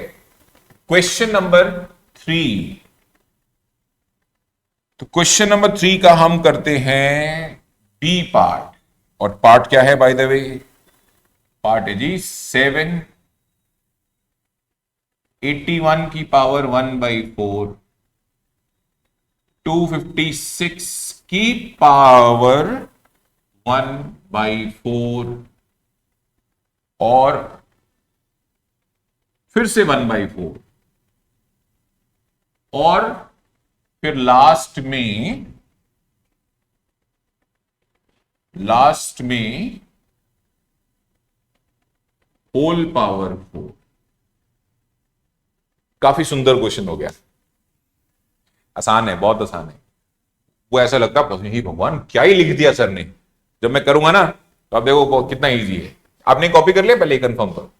क्वेश्चन नंबर 3, तो क्वेश्चन नंबर 3 का हम करते हैं बी पार्ट। और पार्ट क्या है बाय द वे, पार्ट है जी 7 81 की पावर 1/4, 256 की पावर 1/4 और फिर से 1/4 और फिर लास्ट में होल पावर 4। काफी सुंदर क्वेश्चन हो गया, आसान है, बहुत आसान है। वो ऐसा लगता है ही भगवान क्या ही लिख दिया सर ने। जब मैं करूंगा ना तो आप देखो कितना इजी है। आपने कॉपी कर लिया, पहले कंफर्म करो,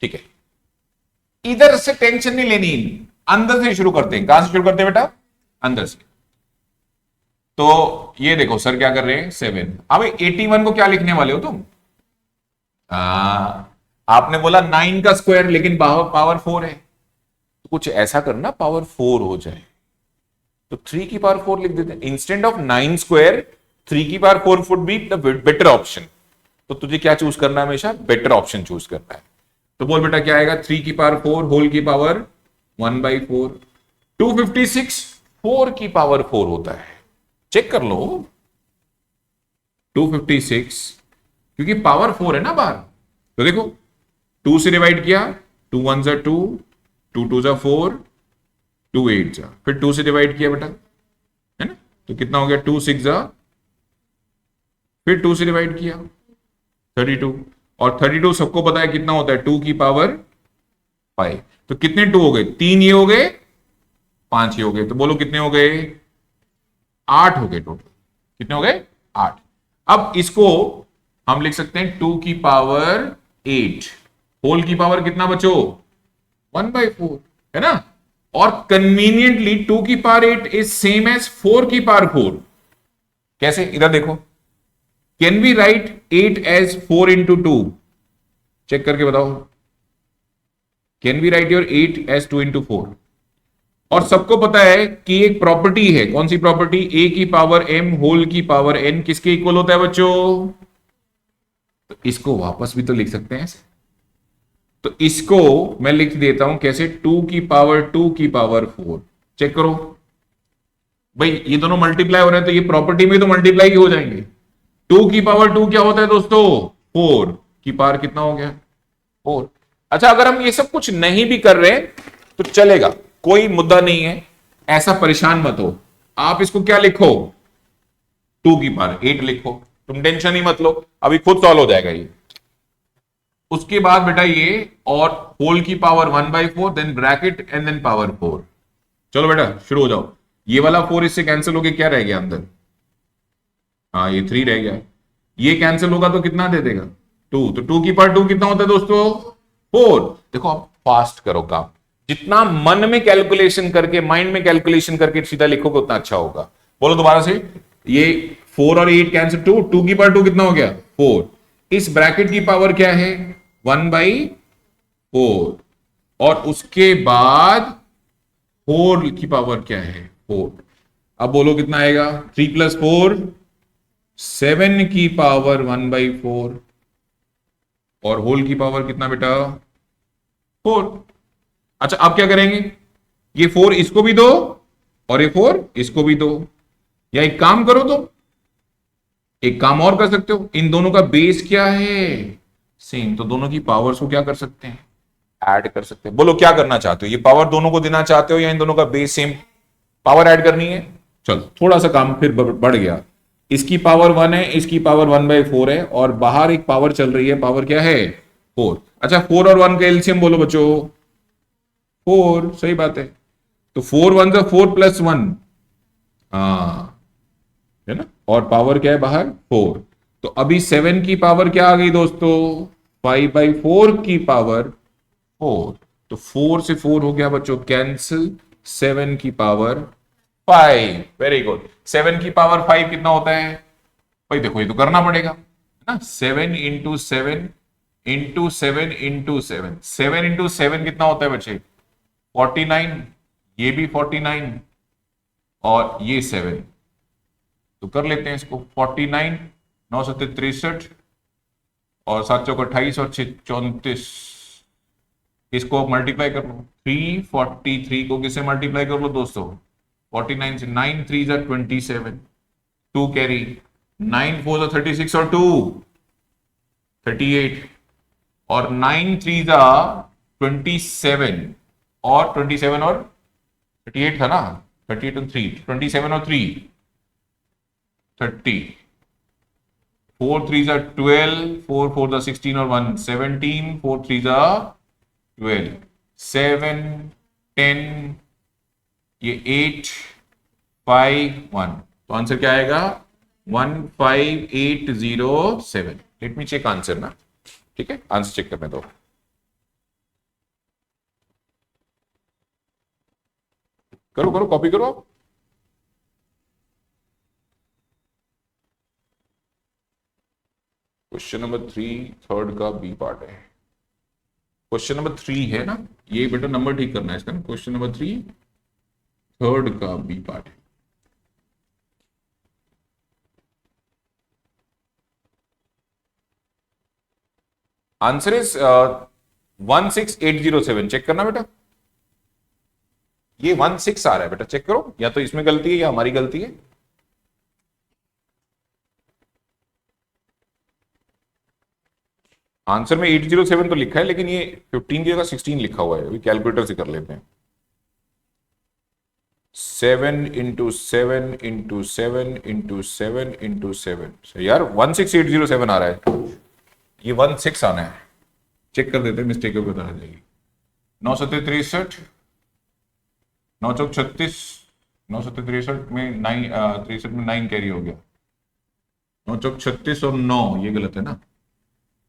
ठीक है। इधर से टेंशन नहीं लेनी, अंदर से शुरू करते हैं। कहां से शुरू करते हैं बेटा, अंदर से। तो ये देखो सर क्या कर रहे हैं 7। अब 81 को क्या लिखने वाले हो तुम, आपने बोला 9 का स्क्वायर, लेकिन पावर 4 है, तो कुछ ऐसा करना पावर 4 हो जाए। तो 3 की पावर 4 लिख देते हैं इंस्टेंट ऑफ 9 स्क्वायर। 3 की power 4 would be the better option. तो तुझे क्या चूज करना है, हमेशा बेटर ऑप्शन चूज करना है। तो बोल बेटा क्या आएगा, 3 की पावर 4 होल की पावर 1/4। 256 4 की पावर 4 होता है, चेक कर लो। 256 क्योंकि पावर 4 है ना बाहर, तो देखो 2 से डिवाइड किया, 2 1 जा 2, 2 2 जा 4, 2 8 जा, फिर 2 से डिवाइड किया बेटा, है ना। तो कितना हो गया 2 6 जा, फिर 2 से डिवाइड किया 32। और 32 सबको पता है कितना होता है, 2 की पावर 5। तो कितने 2 हो गए, 3 ये हो गए, 5 ये हो गए। तो बोलो कितने हो गए, 8 हो गए टोटल। कितने हो गए, 8। अब इसको हम लिख सकते हैं 2 की पावर 8, होल की पावर कितना बचो 1/4, है ना। और कन्वीनियंटली 2 की पावर 8 इज सेम एज 4 की पावर 4। कैसे, इधर देखो, can we write 8 as 4 into 2, check करके बताओ, can we write your 8 as 2 into 4। और सबको पता है कि एक प्रॉपर्टी है, कौन सी प्रॉपर्टी, ए की पावर m होल की पावर n किसके इक्वल होता है बच्चों। तो इसको वापस भी तो लिख सकते हैं ऐसे। तो इसको मैं लिख देता हूं कैसे, 2 की पावर 2 की पावर 4। चेक करो भाई, ये दोनों मल्टीप्लाई हो रहे हैं तो ये प्रॉपर्टी में तो मल्टीप्लाई हो जाएंगे। 2 की पावर 2 क्या होता है दोस्तों, 4 की पावर कितना हो गया 4। अच्छा, अगर हम ये सब कुछ नहीं भी कर रहे तो चलेगा, कोई मुद्दा नहीं है, ऐसा परेशान मत हो। आप इसको क्या लिखो, 2 की पावर 8 लिखो, तुम टेंशन ही मत लो, अभी खुद सॉल्व हो जाएगा ये। उसके बाद बेटा ये, और होल की power 1/4, then bracket and then power 4। चलो बेटा शुरू हो जाओ। ये वाला 4 इससे कैंसिल होके क्या रह गया अंदर, हाँ ये 3 रह गया। ये कैंसिल होगा तो कितना दे देगा 2, तो 2 की पावर 2 कितना होता है दोस्तों 4। देखो आप फास्ट करो काम, जितना मन में कैलकुलेशन करके, माइंड में कैलकुलेशन करके सीधा लिखोगे उतना अच्छा होगा। बोलो दोबारा से, ये 4 और 8 कैंसिल, 2 की पावर 2 कितना हो गया 4, इस ब्रैकेट की पावर क्या है 1/4, और उसके बाद 4 की पावर क्या है 4। अब बोलो कितना आएगा, 3 + 4 7 की पावर 1/4, और होल की पावर कितना बेटा 4। अच्छा अब क्या करेंगे, ये 4 इसको भी दो और ये 4 इसको भी दो, या एक काम करो, तो एक काम और कर सकते हो, इन दोनों का बेस क्या है सेम, तो दोनों की पावर्स को क्या कर सकते हैं ऐड कर सकते हैं। बोलो क्या करना चाहते हो, ये पावर दोनों को देना चाहते हो या इन दोनों का बेस सेम पावर ऐड करनी है। चलो थोड़ा सा काम फिर बढ़ गया, इसकी पावर 1 है, इसकी पावर 1/4 है, और बाहर एक पावर चल रही है, पावर क्या है 4। अच्छा 4 और 1 का एलसीएम बोलो बच्चों 4, सही बात है, तो 4 1 4 + 1, हाँ है ना, और पावर क्या है बाहर 4। तो अभी 7 की पावर क्या आ गई दोस्तों 5/4 की पावर 4, तो 4 से 4 हो गया बच्चों कैंसिल, 7 की पावर 5, वेरी गुड। 7 की पावर 5 कितना होता है भाई, देखो ये तो करना पड़ेगा है ना, 7 × 7 × 7 × 7, 7 × 7 कितना होता है बच्चे 49, ये भी 49 और ये 7, तो कर लेते हैं इसको 49 9 7 63 और 7 चौक 28 और 6 34, इसको मल्टीप्लाई कर लो, 343 को किससे मल्टीप्लाई कर लो दोस्तों 49 से, 9 3 जा 27, 2 कैरी, 9 4 जा 36 और 2 38, और 9 3 जा 27 और 27 और 38 था ना, 38 और 3 27 और 3 30, 4 3 जा 12, 4 4 जा 16 और 1 17, 4 3 जा 12, 7 10, ये 8 5 1, तो आंसर क्या आएगा 15807। लेट मी चेक आंसर ना, ठीक है आंसर चेक करने दो। करो करो कॉपी करो। क्वेश्चन नंबर 3 थर्ड का बी पार्ट है, क्वेश्चन नंबर 3 है ना, ये बेटा नंबर ठीक करना है इसका ना, क्वेश्चन नंबर 3 थर्ड का बी पार्ट है। आंसर इज 16807, चेक करना बेटा, ये 16 आ रहा है बेटा, चेक करो, या तो इसमें गलती है या हमारी गलती है। आंसर में 807 तो लिखा है, लेकिन ये 15 की जगह 16 लिखा हुआ है, अभी कैलकुलेटर से कर लेते हैं। 7 × 7 × 7 × 7 × 7, यार 16807 आ रहा है, ये 16 आना है, चेक कर देते हैं, मिस्टेक हो बता जाएगी। 9 7 63, 9 चौक 36, 9 7 63 में 9 63 में 9 कैरी हो गया, 9 चौक 36 और 9 ये गलत है ना।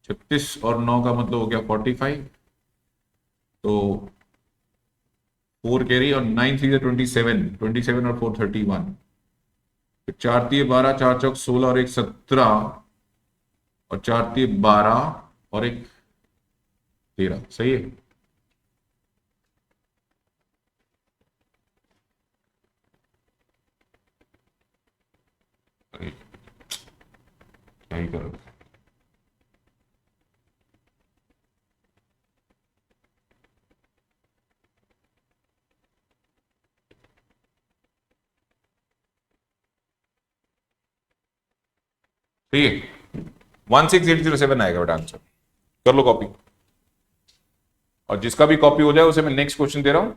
36 और 9 का मतलब हो गया 45, तो 4 कैरी और 9 3 27, 27 और 4 31, फिर 4 3 12, 4 चौक 16 और 1 17, और 4 3 12 और 1 13, सही है। अरे, क्या ही करो। ठीक है, 16807 आएगा बेटा आंसर। कर लो कॉपी, और जिसका भी कॉपी हो जाए उसे मैं नेक्स्ट क्वेश्चन दे रहा हूं।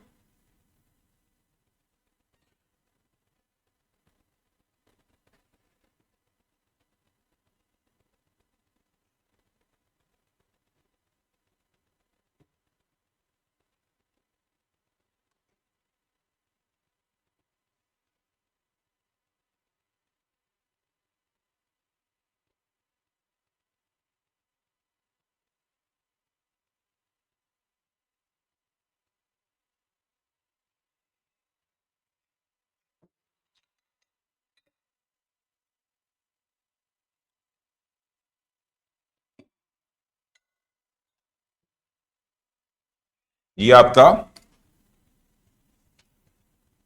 ये आपका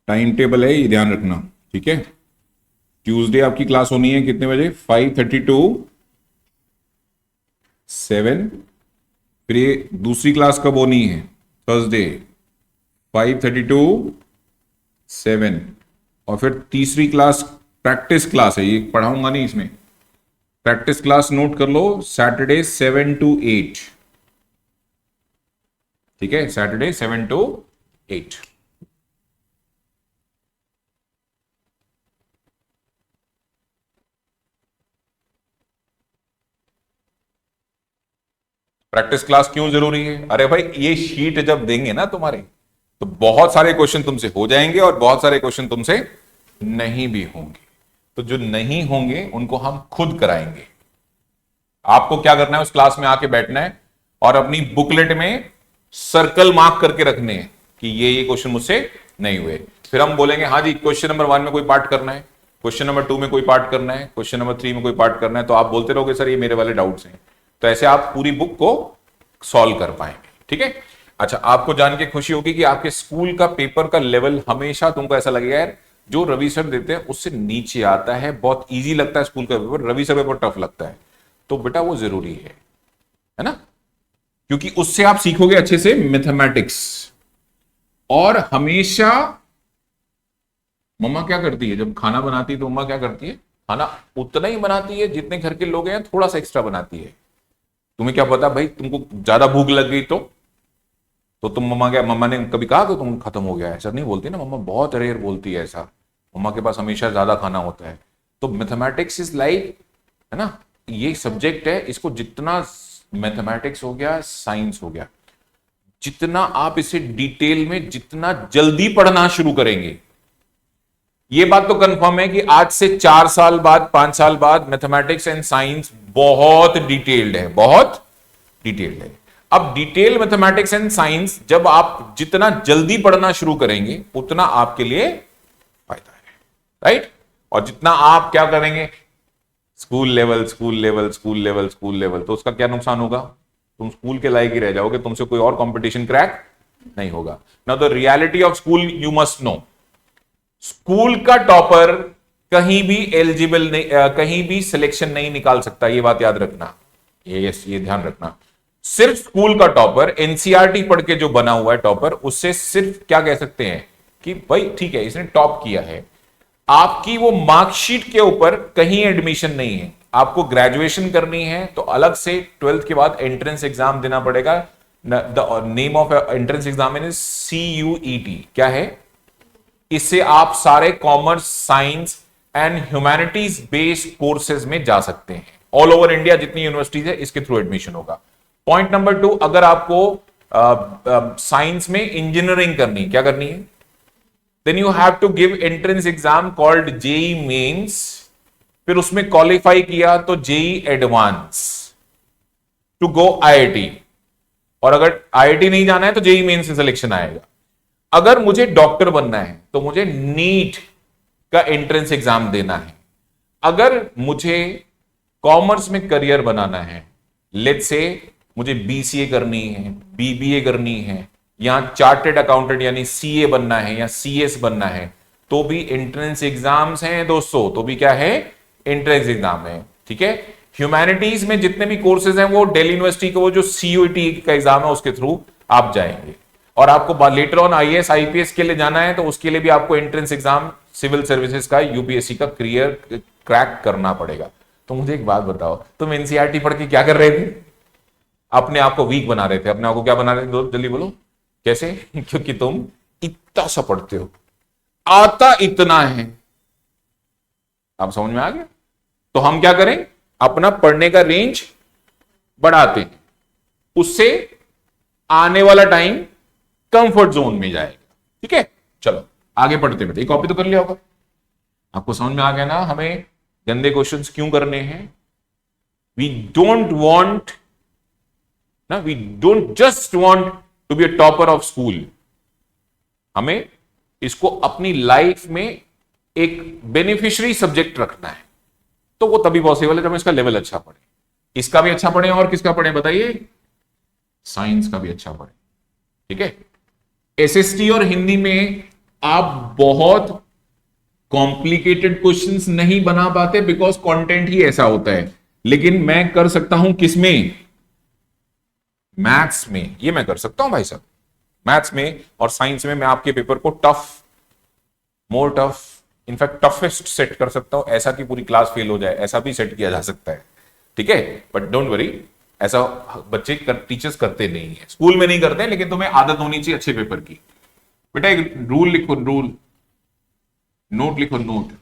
टाइम टेबल है, ये ध्यान रखना, ठीक है। ट्यूसडे आपकी क्लास होनी है कितने बजे? 5:32 7। फिर ये दूसरी क्लास कब होनी है? थर्सडे 5:32 7। और फिर तीसरी क्लास प्रैक्टिस क्लास है, ये पढ़ाऊंगा नहीं इसमें। प्रैक्टिस क्लास नोट कर लो, सैटरडे 7 to 8, ठीक है, सैटरडे 7 to 8। प्रैक्टिस क्लास क्यों जरूरी है? अरे भाई ये शीट जब देंगे ना तुम्हारे, तो बहुत सारे क्वेश्चन तुमसे हो जाएंगे और बहुत सारे क्वेश्चन तुमसे नहीं भी होंगे। तो जो नहीं होंगे उनको हम खुद कराएंगे। आपको क्या करना है, उस क्लास में आके बैठना है और अपनी बुकलेट में सर्कल मार्क करके रखने हैं कि ये क्वेश्चन मुझसे नहीं हुए। फिर हम बोलेंगे हाँ जी क्वेश्चन नंबर 1 में कोई पार्ट करना है, क्वेश्चन नंबर 2 में कोई पार्ट करना है, क्वेश्चन नंबर 3 में कोई पार्ट करना है। तो आप बोलते रहोगे सर ये मेरे वाले डाउट्स हैं। तो ऐसे आप पूरी बुक को सॉल्व कर पाएंगे, ठीक है। अच्छा, आपको जान के खुशी होगी कि आपके स्कूल का पेपर का लेवल हमेशा तुमको ऐसा लगेगा यार जो रवि सर देते हैं उससे नीचे आता है, बहुत इजी लगता है स्कूल का paper, Ravi sir paper tough लगता है। तो बेटा वो जरूरी है ना, क्योंकि उससे आप सीखोगे अच्छे से मैथमेटिक्स। और हमेशा मम्मा क्या करती है जब खाना बनाती है, तो मम्मा क्या करती है, खाना उतना ही बनाती है जितने घर के लोग हैं, थोड़ा सा एक्स्ट्रा बनाती है। तुम्हें क्या पता भाई, तुमको ज्यादा भूख लग गई तो तुम मम्मा ने कभी कहा कि तुम खत्म हो गया? ऐसा नहीं बोलती ना मम्मा, बहुत रेयर बोलती है ऐसा। मम्मा के पास हमेशा ज्यादा खाना होता है। तो मैथमेटिक्स इज लाइक, है ना, ये सब्जेक्ट है, इसको जितना मैथमेटिक्स हो गया, साइंस हो गया, जितना आप इसे डिटेल में जितना जल्दी पढ़ना शुरू करेंगे, ये बात तो कंफर्म है कि आज से 4 साल बाद 5 साल बाद मैथमेटिक्स एंड साइंस बहुत डिटेल्ड है, बहुत डिटेल्ड है। अब डिटेल मैथमेटिक्स एंड साइंस जब आप जितना जल्दी पढ़ना शुरू करेंगे उतना आपके लिए फायदा है, राइट। और जितना आप क्या करेंगे, school level school level school level school level, तो उसका क्या नुकसान होगा? तुम स्कूल के लायक ही रह जाओगे, तुमसे कोई और कंपटीशन क्रैक नहीं होगा। Now the reality of school you must know, school का टॉपर कहीं भी एलिजिबल नहीं, कहीं भी सिलेक्शन नहीं निकाल सकता, ये बात याद रखना, ये ध्यान रखना। सिर्फ स्कूल का टॉपर एनसीईआरटी पढ़ के जो बना हुआ है टॉपर, उससे सिर्फ क्या कह सकते हैं कि भाई ठीक है इसने टॉप किया है। आपकी वो मार्कशीट के ऊपर कहीं एडमिशन नहीं है। आपको ग्रेजुएशन करनी है तो अलग से 12th के बाद एंट्रेंस एग्जाम देना पड़ेगा। The name of entrance exam is CUET। क्या है? इससे आप सारे commerce, science and humanities based courses में जा सकते हैं। ऑल ओवर इंडिया जितनी यूनिवर्सिटीज है इसके थ्रू एडमिशन होगा। पॉइंट नंबर 2, अगर आपको साइंस में इंजीनियरिंग करनी, क्या करनी है, then you have to give entrance exam called JEE mains, फिर उसमें क्वालिफाई किया तो JEE advance to go IIT, और अगर आईआईटी नहीं जाना है तो जेई मेन से सिलेक्शन आएगा। अगर मुझे डॉक्टर बनना है तो मुझे नीट का एंट्रेंस एग्जाम देना है। अगर मुझे कॉमर्स में करियर बनाना है, लेट्स से मुझे बीसीए करनी है, बीबीए करनी है, या चार्टेड अकाउंटेंट यानी सीए बनना है या सीएस बनना है, तो भी एंट्रेंस एग्जाम्स हैं दोस्तों, तो भी क्या है, एंट्रेंस एग्जाम है। ठीक है, ह्यूमैनिटीज में जितने भी कोर्सेज हैं वो दिल्ली यूनिवर्सिटी का वो जो सीयूईटी का एग्जाम है उसके थ्रू आप जाएंगे। और आपको लेटर ऑन आईएएस आईपीएस के लिए जाना है तो उसके लिए भी आपको एंट्रेंस एग्जाम सिविल सर्विसेज का यूपीएससी का क्लियर क्रैक करना पड़ेगा। तो मुझे एक बात बताओ, तुम एनसीईआरटी पढ़ के क्या कर रहे थे? अपने आप को वीक बना रहे थे। अपने आप को क्या बना रहे थे, जल्दी बोलो कैसे? क्योंकि तुम इतना सा पढ़ते हो, आता इतना है। आप समझ में आ गया? तो हम क्या करें, अपना पढ़ने का रेंज बढ़ाते हैं, उससे आने वाला टाइम कंफर्ट जोन में जाएगा। ठीक है, चलो आगे पढ़ते बेटे। कॉपी तो कर लिया होगा, आपको समझ में आ गया ना हमें गंदे क्वेश्चंस क्यों करने हैं। वी डोंट वांट ना, we don't just want to be a topper of school. हमें इसको अपनी लाइफ में एक बेनिफिशियरी सब्जेक्ट रखना है, तो वो तभी पॉसिबल है जब इसका लेवल अच्छा पढ़े। इसका भी अच्छा पढ़े और किसका पढ़े बताइए, साइंस का भी अच्छा पढ़े। ठीक है, एसएसटी और हिंदी में आप बहुत कॉम्प्लिकेटेड क्वेश्चंस नहीं बना पाते बिकॉज कंटेंट ही ऐसा होता है, लेकिन मैं कर सकता हूं किसमें, मैथ्स में। ये मैं कर सकता हूं भाई साहब, मैथ्स में और साइंस में मैं आपके पेपर को tough, more tough, in fact toughest set कर सकता हूं। ऐसा कि पूरी क्लास फेल हो जाए, ऐसा भी सेट किया जा सकता है। ठीक है, बट डोंट वरी, ऐसा बच्चे टीचर्स करते नहीं है, स्कूल में नहीं करते, लेकिन तुम्हें आदत होनी चाहिए अच्छे पेपर की। बेटा एक रूल लिखो, रूल, नोट लिखो, नोट।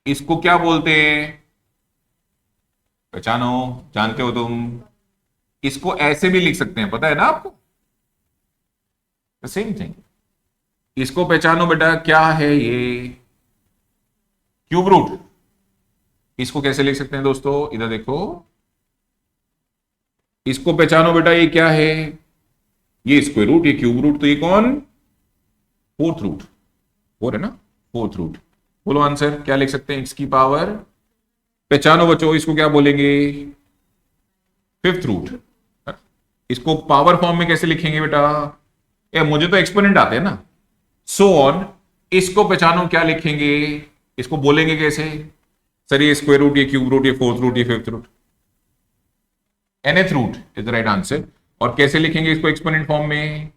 इसको क्या बोलते हैं, पहचानो, जानते हो तुम? इसको ऐसे भी लिख सकते हैं, पता है ना आपको, सेम थिंग। इसको पहचानो बेटा, क्या है ये, क्यूब रूट। इसको कैसे लिख सकते हैं दोस्तों, इधर देखो, इसको पहचानो बेटा, ये क्या है, ये स्क्वायर रूट, ये क्यूब रूट, तो ये कौन, फोर्थ रूट, फोर है ना, फोर्थ रूट। बोलो आंसर क्या लिख सकते हैं, एक्स की पावर, पहचानो बच्चों, इसको क्या बोलेंगे, फिफ्थ रूट। इसको पावर फॉर्म में कैसे लिखेंगे बेटा, मुझे तो एक्सपोनेंट आते हैं ना, सो ऑन। इसको पहचानो क्या लिखेंगे, इसको बोलेंगे कैसे, सर ये स्क्वायर रूट, ये क्यूब रूट, ये फोर्थ रूट, ये fifth root, nth root is the right answer. और कैसे लिखेंगे इसको एक्सपोनेंट फॉर्म में,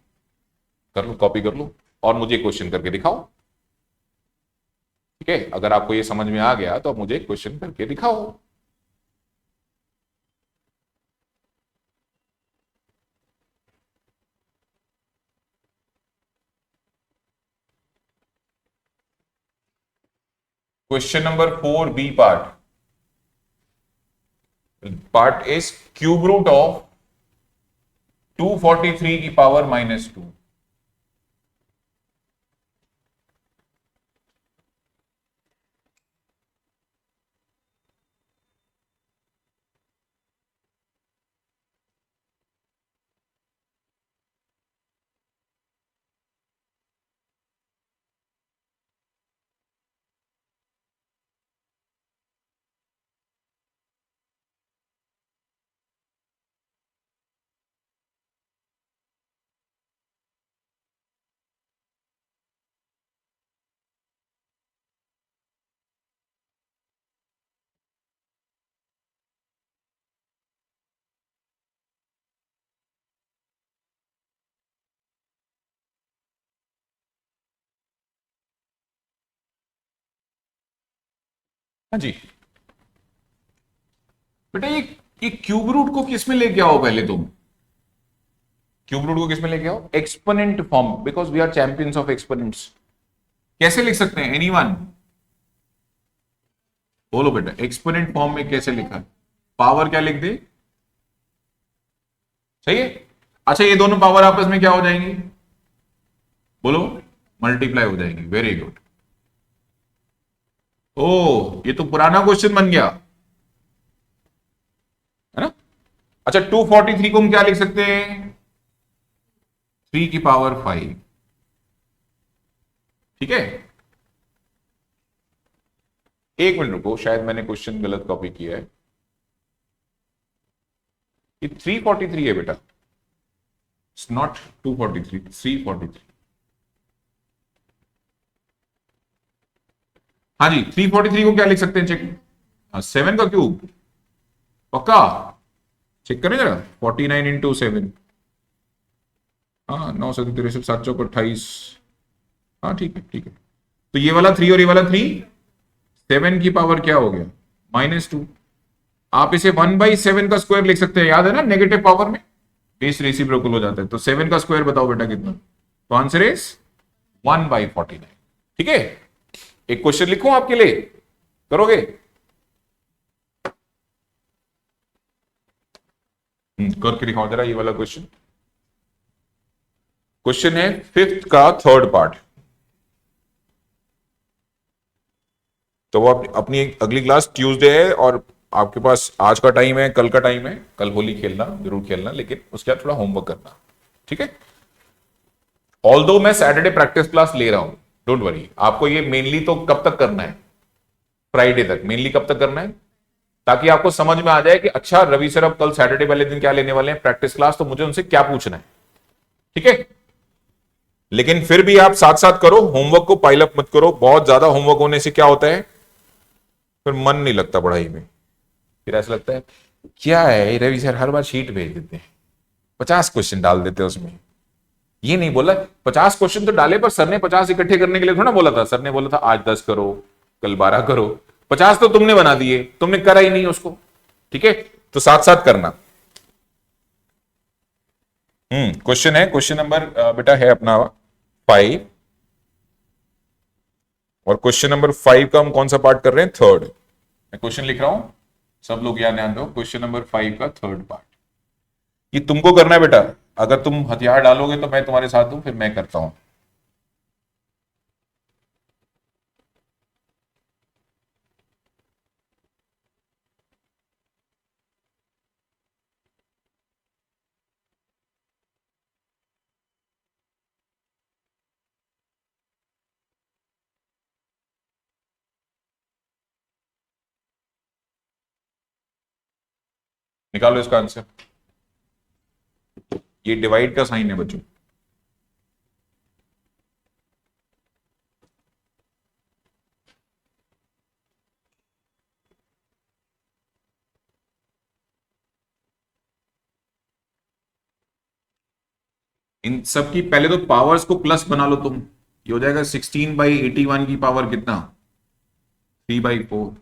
कर लो, कॉपी कर लो और मुझे क्वेश्चन करके दिखाओ। ठीक है, अगर आपको ये समझ में आ गया तो आप मुझे क्वेश्चन करके दिखाओ। Question number 4 b part is cube root of 243 की पावर -2। हाँ जी बेटा, ये क्यूब रूट को किस में लेके आओ पहले तुम, क्यूब रूट को किस में लेके आओ, exponent form, because we are champions of exponents. कैसे लिख सकते हैं, एनीवन बोलो बेटा, एक्सपोनेंट फॉर्म में कैसे लिखा है, पावर क्या लिख दे, सही है। अच्छा ये दोनों पावर आपस में क्या हो जाएंगी, बोलो, मल्टीप्लाई हो जाएंगी, वेरी गुड। ओ, ये तो पुराना क्वेश्चन बन गया है ना। अच्छा, 243 को हम क्या लिख सकते हैं? 3 की पावर 5। ठीक है, एक मिनट रुको, शायद मैंने क्वेश्चन गलत कॉपी किया है। ये 343 है बेटा, इट्स नॉट 243, 343। हाँ जी, 343 को क्या लिख सकते हैं? चेक, 7 का क्यूब, पक्का चेक करें जरा। 49 × 7, हाँ 9 7 7 चौक 28। हाँ ठीक है ठीक है। तो ये वाला 3 और ये वाला 3, 7 की पावर क्या हो गया? -2। आप इसे 1/7 का स्क्वायर लिख सकते हैं, याद है ना, नेगेटिव पावर में बेस रेसिप्रोकल हो जाता है। तो 7 का स्क्वायर बताओ बेटा कितना? तो आंसर इज 1/49। ठीक है, एक क्वेश्चन लिखूं आपके लिए, करोगे? करके दिखाओ जरा ये वाला क्वेश्चन। क्वेश्चन है 5th का 3rd पार्ट। तो वो अपनी अगली क्लास ट्यूसडे है, और आपके पास आज का टाइम है, कल का टाइम है। कल होली खेलना, जरूर खेलना, लेकिन उसके बाद थोड़ा होमवर्क करना, ठीक है। ऑल्दो मैं सैटरडे प्रैक्टिस क्लास ले रहा हूं, डोंट वरी। आपको ये मेनली तो कब तक करना है? फ्राइडे तक। मेनली कब तक करना है? ताकि आपको समझ में आ जाए कि अच्छा रवि सर अब कल सैटरडे वाले दिन क्या लेने वाले हैं प्रैक्टिस क्लास, तो मुझे उनसे क्या पूछना है, ठीक है। लेकिन फिर भी आप साथ साथ करो, होमवर्क को पाइल अप मत करो। बहुत ज्यादा होमवर्क होने से क्या होता है, फिर मन नहीं लगता पढ़ाई में। फिर ऐसा लगता है क्या है रवि सर हर बार शीट भेज देते हैं, 50 क्वेश्चन डाल देते हैं उसमें। ये नहीं बोला 50 क्वेश्चन तो डाले, पर सर ने 50 इकट्ठे करने के लिए थोड़ा बोला था। सर ने बोला था आज 10 करो, कल 12 करो। 50 तो तुमने बना दिए, तुमने करा ही नहीं उसको, ठीक है। तो साथ साथ करना। क्वेश्चन है, क्वेश्चन नंबर बेटा है अपना 5, और क्वेश्चन नंबर 5 का हम कौन सा पार्ट कर रहे हैं? 3rd। मैं क्वेश्चन लिख रहा हूं, सब लोग यहाँ ध्यान दो। क्वेश्चन नंबर 5 का 3rd पार्ट, ये तुमको करना है बेटा। अगर तुम हथियार डालोगे तो मैं तुम्हारे साथ हूं, फिर मैं करता हूं। निकालो इसका आंसर। ये डिवाइड का साइन है बच्चों। इन सब की पहले तो पावर्स को प्लस बना लो तुम। ये हो जाएगा 16/81 की पावर कितना? 3/4।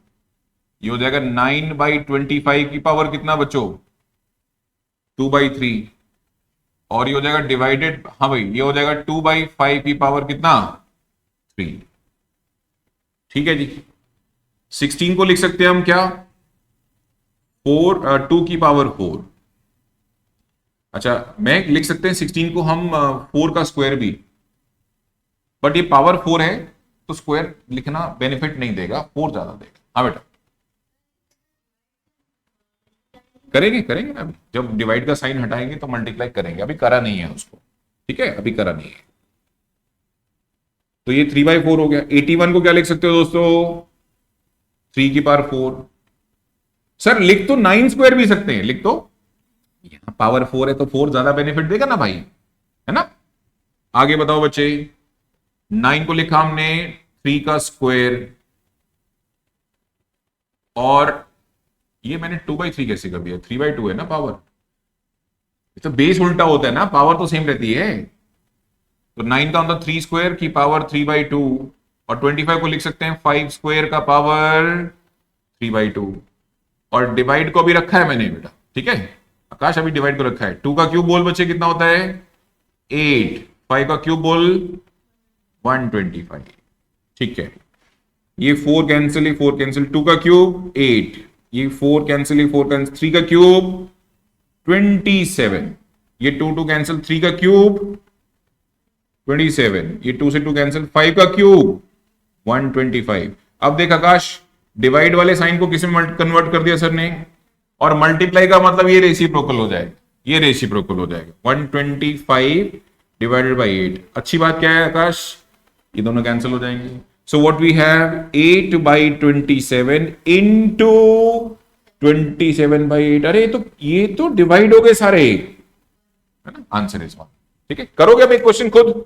ये हो जाएगा 9/25 की पावर कितना बच्चों? 2/3। और ये हो जाएगा डिवाइडेड, हाँ भाई, ये हो जाएगा 2/5 की पावर कितना? 3। ठीक है जी। 16 को लिख सकते हैं हम क्या? 2 की पावर 4। अच्छा, मैं लिख सकते हैं 16 को हम 4 का स्क्वायर भी, बट ये पावर 4 है तो स्क्वायर लिखना बेनिफिट नहीं देगा, 4 ज्यादा देगा। हाँ बेटा, करेंगे करेंगे ना, अभी जब डिवाइड का साइन हटाएंगे तो मल्टीप्लाई करेंगे। अभी करा नहीं है उसको, ठीक है, अभी करा नहीं है। तो ये 3/4 हो गया। 81 को क्या लिख सकते हो दोस्तों? 3 की पावर 4। सर लिख तो 9 स्क्वायर भी सकते हैं, लिख तो, यहां पावर 4 है तो 4 ज्यादा बेनिफिट देगा ना भाई, है ना। आगे बताओ बच्चे। 9 को लिखा हमने 3 का स्क्वायर, और ये मैंने 2/3 कैसे कर दिया? 3/2 है ना पावर। तो बेस उल्टा होता है ना, पावर तो सेम रहती है। तो 9 का मतलब 3 स्क्वायर की पावर 3/2, और 25 को लिख सकते हैं 5 स्क्वायर का पावर 3/2। और डिवाइड को भी रखा है मैंने बेटा, ठीक है। आकाश अभी डिवाइड को रखा है। 2 का क्यूब बोल बच्चे कितना होता है? 8। 5 का क्यूब बोल 125। ठीक है, ये 4 कैंसिल, 4 कैंसिल, 2 का क्यूब 8, ये 4 कैंसिल, 4 कैंसिल, 3 का क्यूब 27, ये 2 कैंसिल, 3 का क्यूब 27, ये 2 से 2 कैंसिल, 5 का क्यूब 125। अब देख आकाश, डिवाइड वाले साइन को किस में कन्वर्ट कर दिया सर ने, और मल्टीप्लाई का मतलब ये रेसिप्रोकल हो जाएगा, ये रेसिप्रोकल हो जाएगा 125 डिवाइडेड बाई 8। अच्छी बात क्या है आकाश, ये दोनों कैंसिल हो जाएंगे। So what we have 8/27 into 27/8। अरे तो ये तो डिवाइड हो गए सारे, है ना, आंसर इज 1। ठीक है, करोगे अब एक क्वेश्चन खुद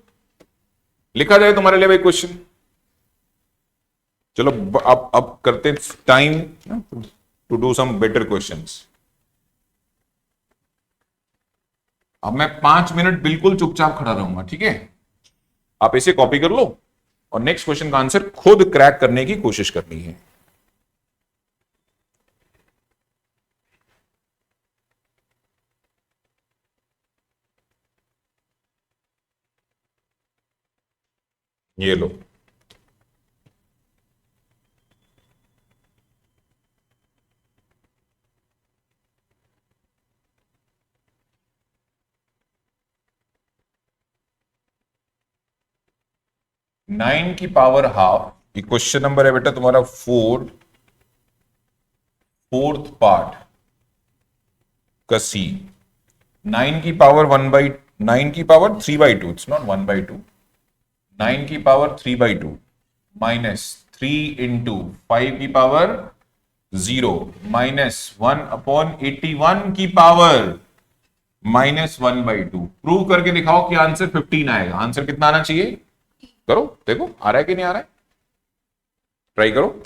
लिखा जाए तुम्हारे लिए भाई क्वेश्चन। चलो अब करते हैं time to do some better questions. अब मैं 5 मिनट बिल्कुल चुपचाप खड़ा रहूंगा, ठीक है, आप इसे कॉपी कर लो और नेक्स्ट क्वेश्चन का आंसर खुद क्रैक करने की कोशिश करनी है। ये लो, नाइन की पावर हाफ, ये क्वेश्चन नंबर है बेटा तुम्हारा फोर्थ पार्ट का सी। 9 की पावर 3/2, इट्स नॉट 1/2, 9 की पावर 3/2 माइनस 3 × 5 की पावर 0 माइनस 1/81 की पावर -1/2। प्रूव करके दिखाओ कि आंसर 15 आएगा। आंसर कितना आना चाहिए, करो, देखो आ रहा है कि नहीं आ रहा है, ट्राई करो।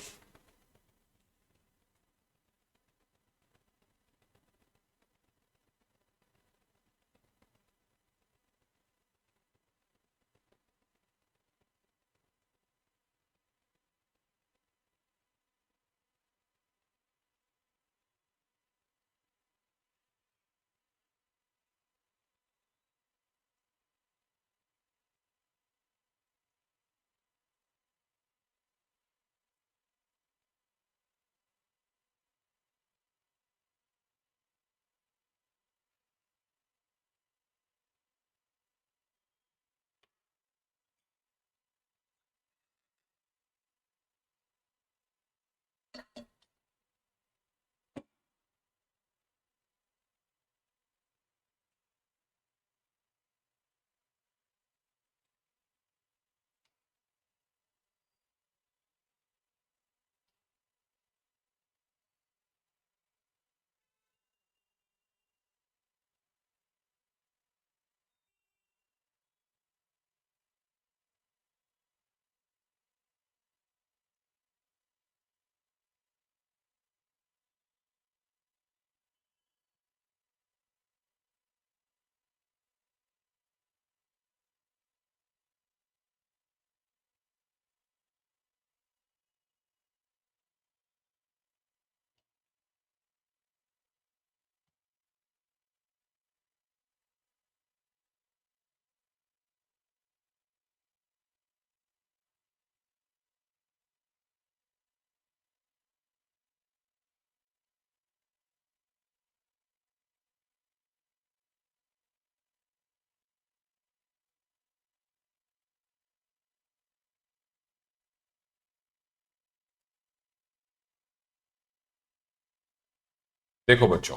देखो बच्चों,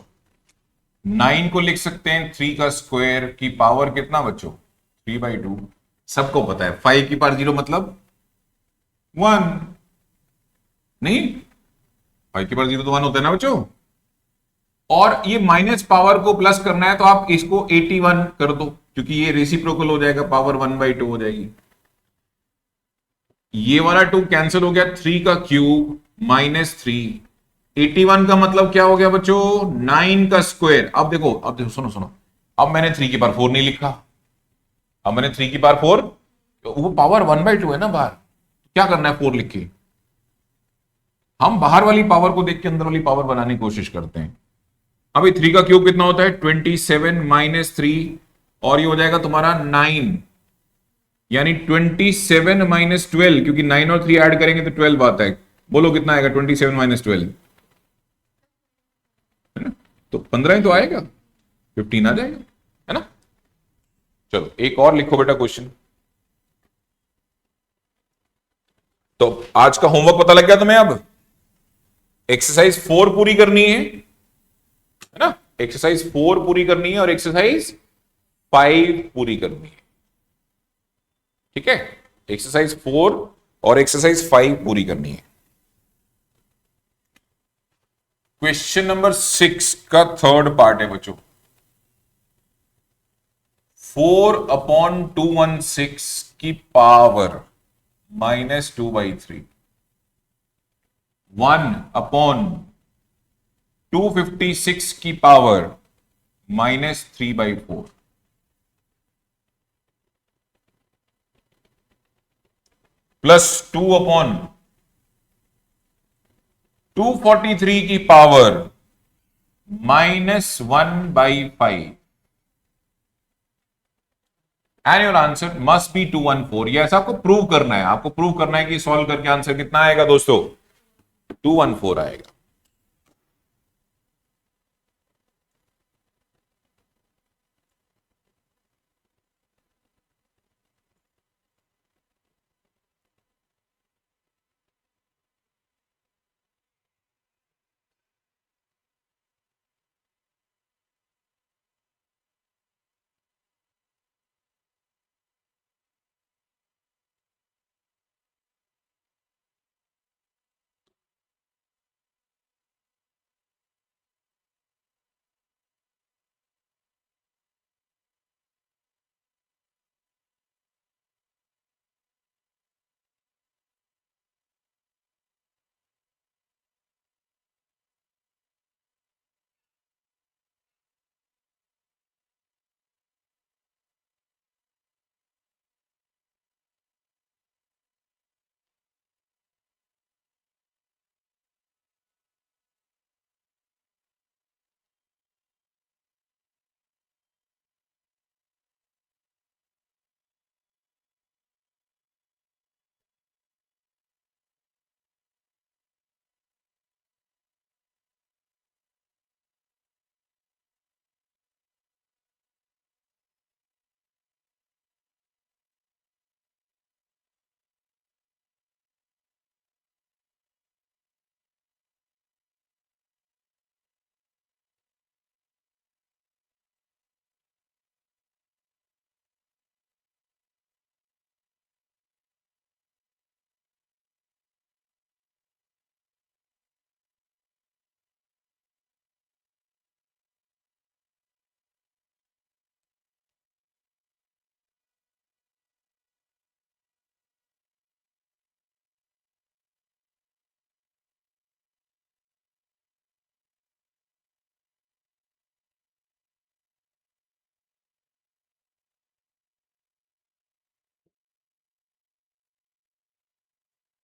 9 को लिख सकते हैं 3 का स्क्वायर की पावर कितना बच्चों, 3/2। सबको पता है 5 की पावर 0 मतलब 1, नहीं 5 की पावर 0 तो 1 होता है ना बच्चों। और ये माइनस पावर को प्लस करना है तो आप इसको 81 कर दो, क्योंकि ये रेसिप्रोकल हो जाएगा, पावर 1/2 हो जाएगी। ये वाला 2 कैंसिल हो गया, 3 का क्यूब -3, 81 का मतलब क्या हो गया बच्चों, 9 का स्क्वायर। अब देखो सुनो सुनो, अब मैंने 3 की पावर 4 नहीं लिखा, अब मैंने 3 की पावर 4, वो पावर 1/2 है ना बाहर, क्या करना है 4 लिख के, हम बाहर वाली पावर को देख के अंदर वाली पावर बनाने की कोशिश करते हैं। अभी 3 का क्यूब कितना होता है 27 - 3, और ये हो जाएगा तुम्हारा 9, यानी 27 - 12, क्योंकि 9 और 3 ऐड करेंगे तो 12 आता है। बोलो कितना आएगा 27 - 12, है ना, तो 15 ही तो आएगा, 15 आ जाएगा, है ना। चलो एक और लिखो बेटा क्वेश्चन। तो आज का होमवर्क पता लग गया तुम्हें। अब एक्सरसाइज 4 पूरी करनी है ना। एक्सरसाइज 4 पूरी करनी है और एक्सरसाइज 5 पूरी करनी है। ठीक है, एक्सरसाइज 4 और एक्सरसाइज 5 पूरी करनी है। क्वेश्चन नंबर 6 का थर्ड पार्ट है बच्चों। 4/216 की पावर -2/3, 1/256 की पावर -3/4, +2/243 की power -1/5 and your answer must be 214। ये ऐसा आपको प्रूव करना है, आपको प्रूव करना है कि सॉल्व करके आंसर कितना आएगा दोस्तों, 214 आएगा।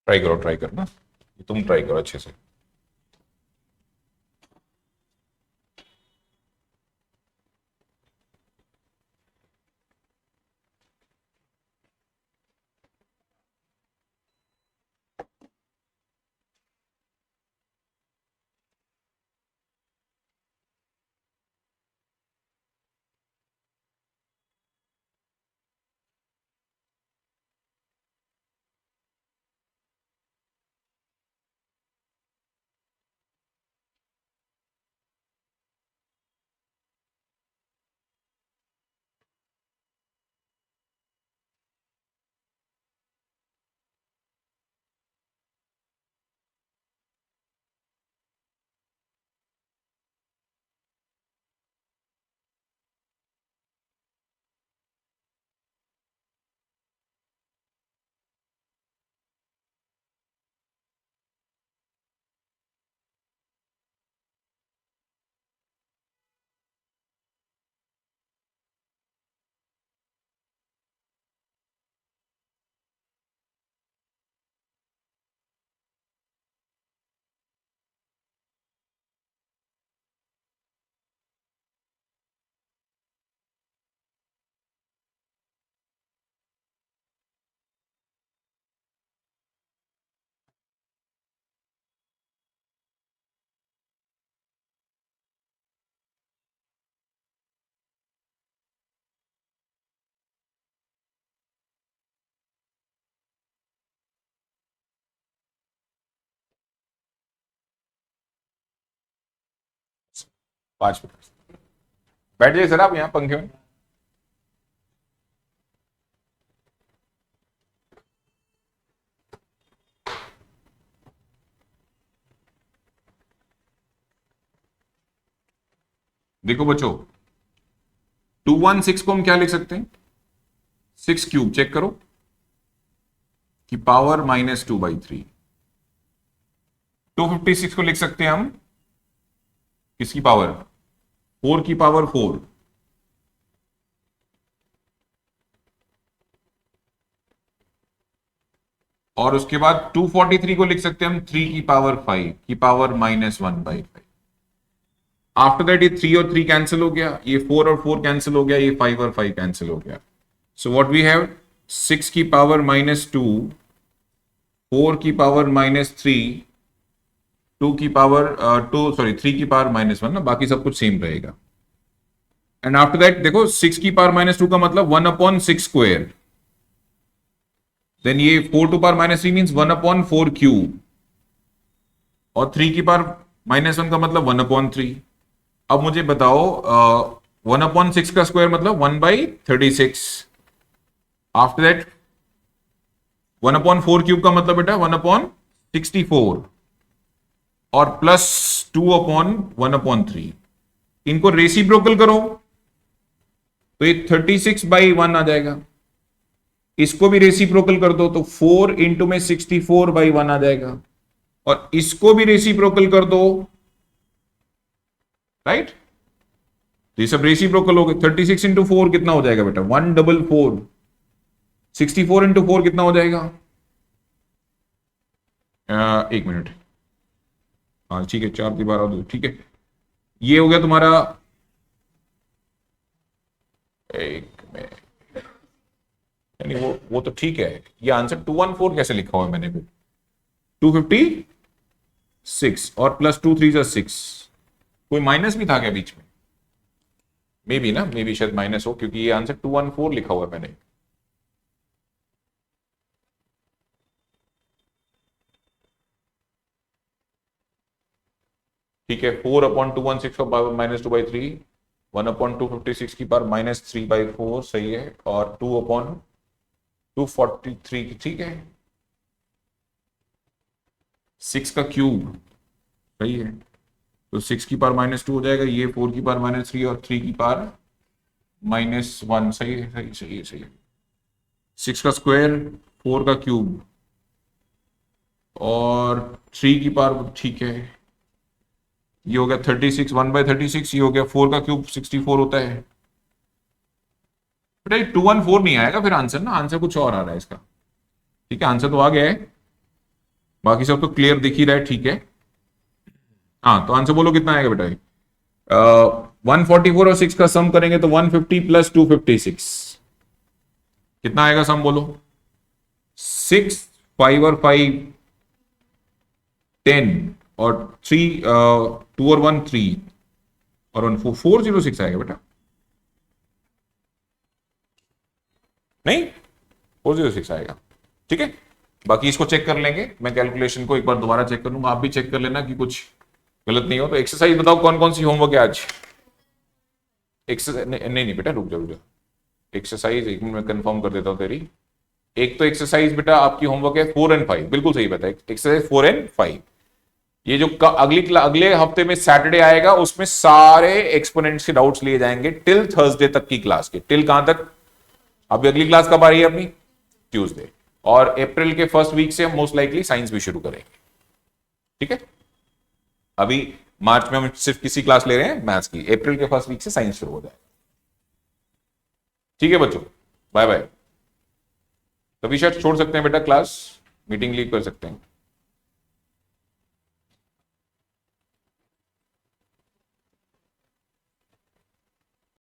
ट्राई करो, ट्राई करना, तुम ट्राई करो अच्छे से। 5 मिनट बैठ जाइए सर आप यहाँ पंखे में। देखो बच्चों 216 को हम क्या लिख सकते हैं, 6 क्यूब चेक करो कि पावर -2/3। 256 को लिख सकते हैं हम किसकी पावर, 4 की पावर 4। और उसके बाद 243 को लिख सकते हैं हम 3 की पावर 5 की पावर -1/5। आफ्टर दैट ये 3 और 3 कैंसिल हो गया, ये 4 और 4 कैंसिल हो गया, ये 5 और 5 कैंसिल हो गया। सो व्हाट वी हैव 6 की पावर -2, 4 की पावर -3, 2 की पावर 3 की पावर -1 ना, बाकी सब कुछ सेम रहेगा। एंड आफ्टर दैट देखो 6 की पावर -2 का मतलब 1/6 स्क्वायर, देन ये 4 टू पावर -3 मीन्स 1/4 क्यूब, और 3 की पावर -1 का मतलब 1/3। अब मुझे बताओ 1/6 का स्क्वायर मतलब 1/36। आफ्टर दैट 1/4 क्यूब का मतलब बेटा 1/64, और प्लस 2/1/3। इनको रेसिप्रोकल करो तो ये 36/1 आ जाएगा। इसको भी रेसिप्रोकल कर दो तो 4 इंटू में 64/1 आ जाएगा, और इसको भी रेसिप्रोकल कर दो, राइट। तो ये सब रेसिप्रोकल हो गए। 36 इंटू 4 कितना हो जाएगा बेटा 144। 64 इंटू 4 कितना हो जाएगा, 1 मिनट, हाँ ठीक है, 4 ठीक है। ये हो गया तुम्हारा, एक मिनट, यानी वो तो ठीक है। ये आंसर 214 कैसे लिखा हुआ है मैंने, 256 और प्लस 2 3 6। कोई माइनस भी था क्या बीच में, मे बी ना, मे बी शायद माइनस हो, क्योंकि ये आंसर 214 लिखा हुआ है मैंने। ठीक है, 4/216 का पावर -2/3, 1/256 की पावर -3/4 सही है, और 2/243 ठीक है, 6 का क्यूब सही है, तो 6 की पावर -2 हो जाएगा, ये 4 की पावर -3 और 3 की पावर -1 सही है, सही सही है, सही है। 6 का स्क्वायर, 4 का क्यूब, और 3 की पावर ठीक है, ये हो गया 36 1/36, ये हो गया 4 का क्यूब 64 होता है बेटा। ये 214 नहीं आएगा फिर आंसर ना, आंसर कुछ और आ रहा है इसका। ठीक है, आंसर तो आ गया है, बाकी सब तो क्लियर दिख ही रहा है, ठीक है। हाँ तो आंसर बोलो कितना आएगा बेटा, 144 और 6 का सम करेंगे तो 150 प्लस 256 कितना आएगा सम बोलो, 6 5 और 5 10 और 3 2 और 1 3 और 1 406 आएगा बेटा, नहीं 406 आएगा। ठीक है, बाकी इसको चेक कर लेंगे, मैं कैलकुलेशन को एक बार दोबारा चेक कर लूंगा, आप भी चेक कर लेना कि कुछ गलत नहीं हो। तो एक्सरसाइज बताओ कौन कौन सी होमवर्क है आज। एक्सरसाइज नहीं बेटा, रुक जाओ, एक्सरसाइज एक मिनट में कंफर्म कर देता हूं तेरी। एक तो एक्सरसाइज बेटा आपकी होमवर्क है 4 और 5, बिल्कुल सही बताया, एक्सरसाइज 4 और 5। ये जो अगले हफ्ते में सैटरडे आएगा उसमें सारे एक्सपोनेंट्स के डाउट्स लिए जाएंगे टिल थर्सडे तक की क्लास के। टिल कहां तक, अभी अगली क्लास कब आ रही है अपनी, ट्यूसडे, और अप्रैल के फर्स्ट वीक से हम मोस्ट लाइकली साइंस भी शुरू करेंगे। ठीक है, अभी मार्च में हम सिर्फ किसी क्लास ले रहे हैं मैथ्स की, अप्रैल के फर्स्ट वीक से साइंस शुरू हो जाएगा। ठीक है बच्चों, बाय बाय। तो विषय छोड़ सकते हैं बेटा, क्लास मीटिंग लीव कर सकते हैं।